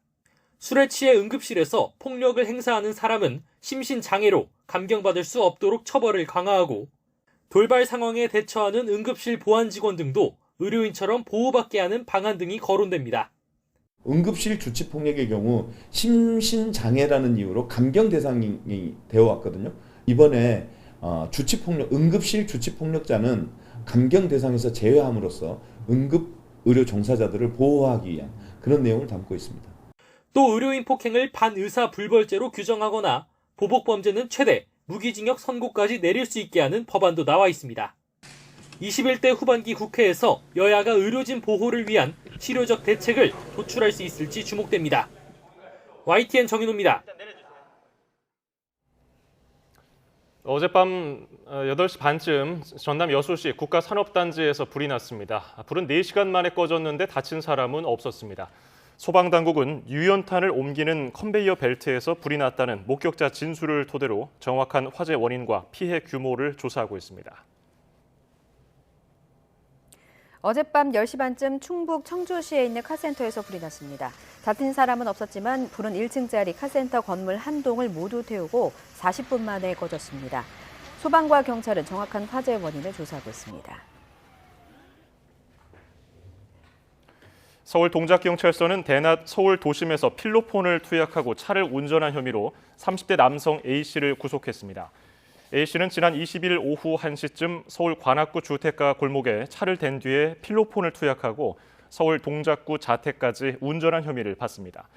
술에 취해 응급실에서 폭력을 행사하는 사람은 심신장애로 감경받을 수 없도록 처벌을 강화하고 돌발 상황에 대처하는 응급실 보안 직원 등도 의료인처럼 보호받게 하는 방안 등이 거론됩니다. 응급실 주치폭력의 경우 심신장애라는 이유로 감경 대상이 되어 왔거든요. 이번에 응급실 주치폭력자는 감경 대상에서 제외함으로써 응급의료 종사자들을 보호하기 위한 그런 내용을 담고 있습니다. 또 의료인 폭행을 반의사 불벌죄로 규정하거나 보복범죄는 최대 무기징역 선고까지 내릴 수 있게 하는 법안도 나와 있습니다. 21대 후반기 국회에서 여야가 의료진 보호를 위한 실효적 대책을 도출할 수 있을지 주목됩니다. YTN 정인호입니다. 어젯밤 8시 반쯤 전남 여수시 국가산업단지에서 불이 났습니다. 불은 4시간 만에 꺼졌는데 다친 사람은 없었습니다. 소방당국은 유연탄을 옮기는 컨베이어 벨트에서 불이 났다는 목격자 진술을 토대로 정확한 화재 원인과 피해 규모를 조사하고 있습니다. 어젯밤 10시 반쯤 충북 청주시에 있는 카센터에서 불이 났습니다. 다친 사람은 없었지만 불은 1층짜리 카센터 건물 한 동을 모두 태우고 40분 만에 꺼졌습니다. 소방과 경찰은 정확한 화재 원인을 조사하고 있습니다. 서울 동작경찰서는 대낮 서울 도심에서 필로폰을 투약하고 차를 운전한 혐의로 30대 남성 A씨를 구속했습니다. A씨는 지난 20일 오후 1시쯤 서울 관악구 주택가 골목에 차를 댄 뒤에 필로폰을 투약하고 서울 동작구 자택까지 운전한 혐의를 받습니다.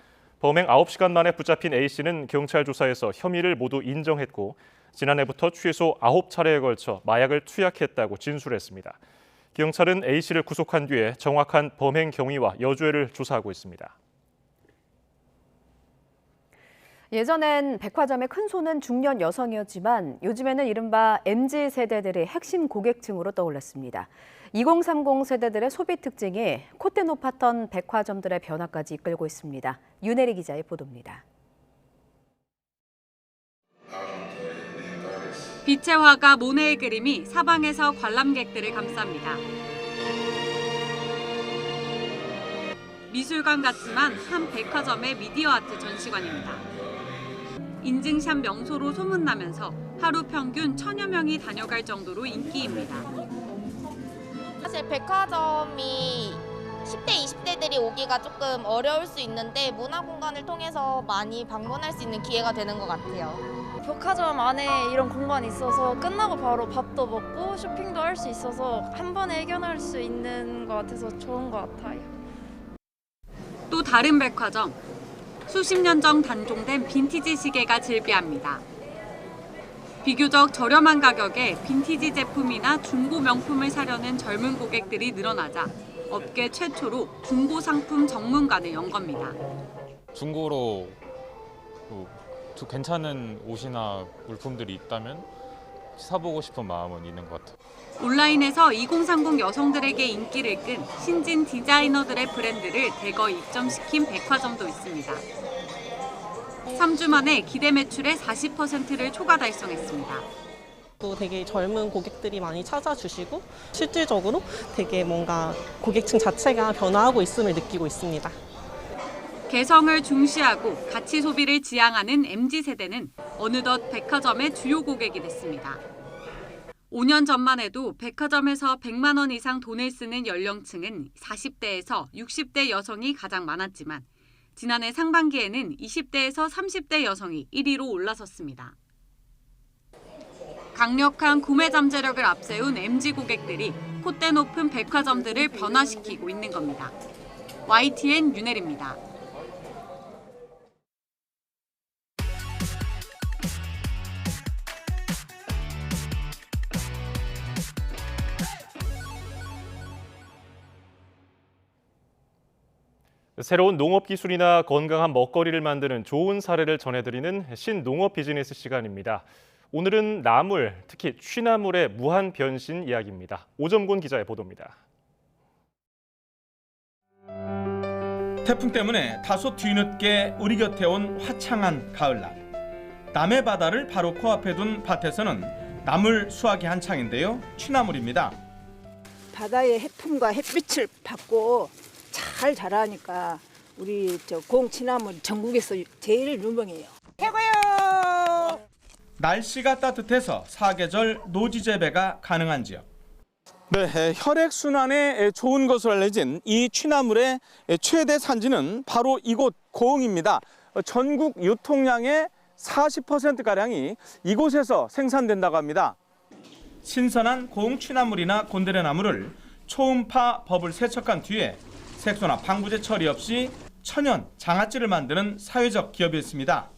범행 9시간 만에 붙잡힌 A씨는 경찰 조사에서 혐의를 모두 인정했고 지난해부터 최소 9차례에 걸쳐 마약을 투약했다고 진술했습니다. 경찰은 A씨를 구속한 뒤에 정확한 범행 경위와 여주애를 조사하고 있습니다. 예전엔 백화점의 큰 손은 중년 여성이었지만 요즘에는 이른바 MZ세대들의 핵심 고객층으로 떠올랐습니다. 2030 세대들의 소비 특징이 콧대 높았던 백화점들의 변화까지 이끌고 있습니다. 윤혜리 기자의 보도입니다. 빛의 화가 모네의 그림이 사방에서 관람객들을 감쌉니다. 미술관 같지만 한 백화점의 미디어 아트 전시관입니다. 인증샷 명소로 소문나면서 하루 평균 1,000여 명이 다녀갈 정도로 인기입니다. 사실 백화점이 10대, 20대들이 오기가 조금 어려울 수 있는데 문화공간을 통해서 많이 방문할 수 있는 기회가 되는 것 같아요. 백화점 안에 이런 공간이 있어서 끝나고 바로 밥도 먹고 쇼핑도 할 수 있어서 한 번에 해결할 수 있는 것 같아서 좋은 것 같아요. 또 다른 백화점. 수십 년 전 단종된 빈티지 시계가 즐비합니다. 비교적 저렴한 가격에 빈티지 제품이나 중고 명품을 사려는 젊은 고객들이 늘어나자 업계 최초로 중고 상품 전문관을 연 겁니다. 중고로 괜찮은 옷이나 물품들이 있다면 사보고 싶은 마음은 있는 것 같아요. 온라인에서 2030 여성들에게 인기를 끈 신진 디자이너들의 브랜드를 대거 입점시킨 백화점도 있습니다. 3주 만에 기대 매출의 40%를 초과 달성했습니다. 또 되게 젊은 고객들이 많이 찾아주시고 실질적으로 되게 뭔가 고객층 자체가 변화하고 있음을 느끼고 있습니다. 개성을 중시하고 가치 소비를 지향하는 MZ세대는 어느덧 백화점의 주요 고객이 됐습니다. 5년 전만 해도 백화점에서 100만 원 이상 돈을 쓰는 연령층은 40대에서 60대 여성이 가장 많았지만 지난해 상반기에는 20대에서 30대 여성이 1위로 올라섰습니다. 강력한 구매 잠재력을 앞세운 MZ 고객들이 콧대 높은 백화점들을 변화시키고 있는 겁니다. YTN 윤혜리입니다. 새로운 농업 기술이나 건강한 먹거리를 만드는 좋은 사례를 전해드리는 신농업 비즈니스 시간입니다. 오늘은 나물, 특히 취나물의 무한 변신 이야기입니다. 오점곤 기자의 보도입니다. 태풍 때문에 다소 뒤늦게 우리 곁에 온 화창한 가을날. 남해 바다를 바로 코앞에 둔 밭에서는 나물 수확이 한창인데요. 취나물입니다. 바다의 해풍과 햇빛을 받고 잘 자라니까 우리 공취나물 전국에서 제일 유명해요. 최고요! 날씨가 따뜻해서 사계절 노지 재배가 가능한 지역. 네, 혈액순환에 좋은 것으로 알려진 이 취나물의 최대 산지는 바로 이곳 고흥입니다. 전국 유통량의 40%가량이 이곳에서 생산된다고 합니다. 신선한 고흥 취나물이나 곤드레나물을 초음파 버블 세척한 뒤에 색소나 방부제 처리 없이 천연 장아찌를 만드는 사회적 기업이었습니다.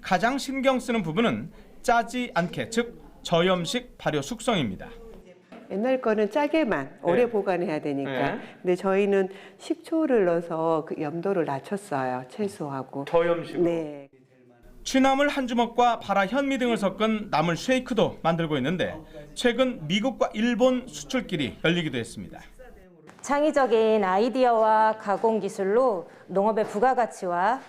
가장 신경 쓰는 부분은 짜지 않게, 즉 저염식 발효 숙성입니다. 옛날 거는 짜게만 오래 보관해야 되니까. 근데 저희는 식초를 넣어서 그 염도를 낮췄어요. 채소하고. 저염식으로. 네. 취나물 한 주먹과 바라, 현미 등을 섞은 나물 쉐이크도 만들고 있는데 최근 미국과 일본 수출길이 열리기도 했습니다. 창의적인 아이디어와 가공 기술로 농업의 부가가치와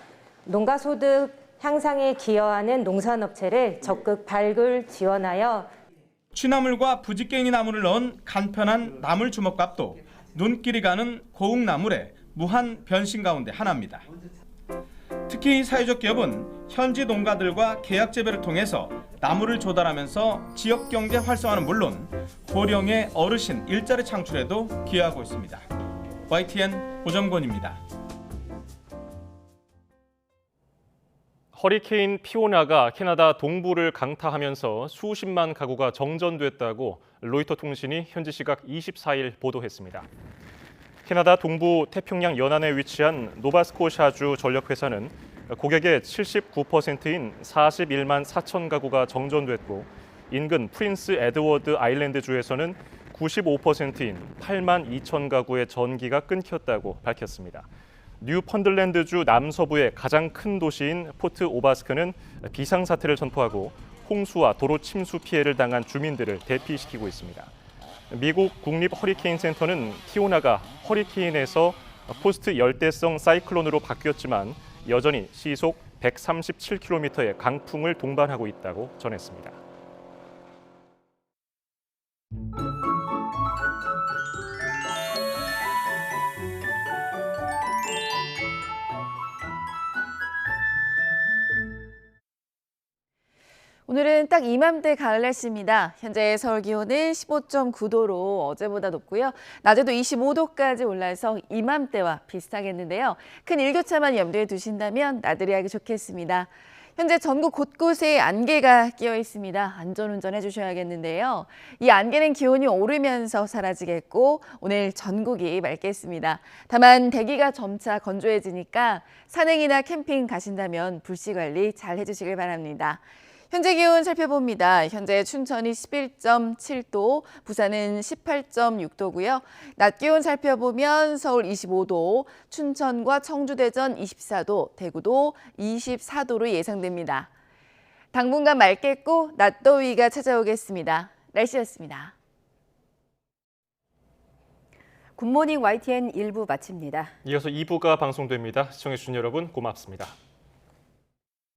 농가 소득 향상에 기여하는 농산업체를 적극 발굴 지원하여 취나물과 부지깽이 나물을 넣은 간편한 나물 주먹밥도 눈길이 가는 고흥 나물의 무한 변신 가운데 하나입니다. 특히 사회적 기업은 현지 농가들과 계약 재배를 통해서 나물을 조달하면서 지역 경제 활성화는 물론 고령의 어르신 일자리 창출에도 기여하고 있습니다. YTN 오점곤입니다. 허리케인 피오나가 캐나다 동부를 강타하면서 수십만 가구가 정전됐다고 로이터 통신이 현지 시각 24일 보도했습니다. 캐나다 동부 태평양 연안에 위치한 노바스코샤주 전력회사는 고객의 79%인 41만 4천 가구가 정전됐고 인근 프린스 에드워드 아일랜드 주에서는 95%인 8만 2천 가구의 전기가 끊겼다고 밝혔습니다. 뉴펀들랜드주 남서부의 가장 큰 도시인 포트 오바스크는 비상사태를 선포하고 홍수와 도로 침수 피해를 당한 주민들을 대피시키고 있습니다. 미국 국립 허리케인 센터는 피오나가 허리케인에서 포스트 열대성 사이클론으로 바뀌었지만 여전히 시속 137km의 강풍을 동반하고 있다고 전했습니다. 오늘은 딱 이맘때 가을 날씨입니다. 현재 서울 기온은 15.9도로 어제보다 높고요. 낮에도 25도까지 올라서 이맘때와 비슷하겠는데요. 큰 일교차만 염두에 두신다면 나들이 하기 좋겠습니다. 현재 전국 곳곳에 안개가 끼어 있습니다. 안전운전 해주셔야겠는데요. 이 안개는 기온이 오르면서 사라지겠고 오늘 전국이 맑겠습니다. 다만 대기가 점차 건조해지니까 산행이나 캠핑 가신다면 불씨 관리 잘 해주시길 바랍니다. 현재 기온 살펴봅니다. 현재 춘천이 11.7도, 부산은 18.6도고요. 낮 기온 살펴보면 서울 25도, 춘천과 청주, 대전 24도, 대구도 24도로 예상됩니다. 당분간 맑겠고 낮 더위가 찾아오겠습니다. 날씨였습니다. 굿모닝 YTN 1부 마칩니다. 이어서 2부가 방송됩니다. 시청해주신 여러분 고맙습니다.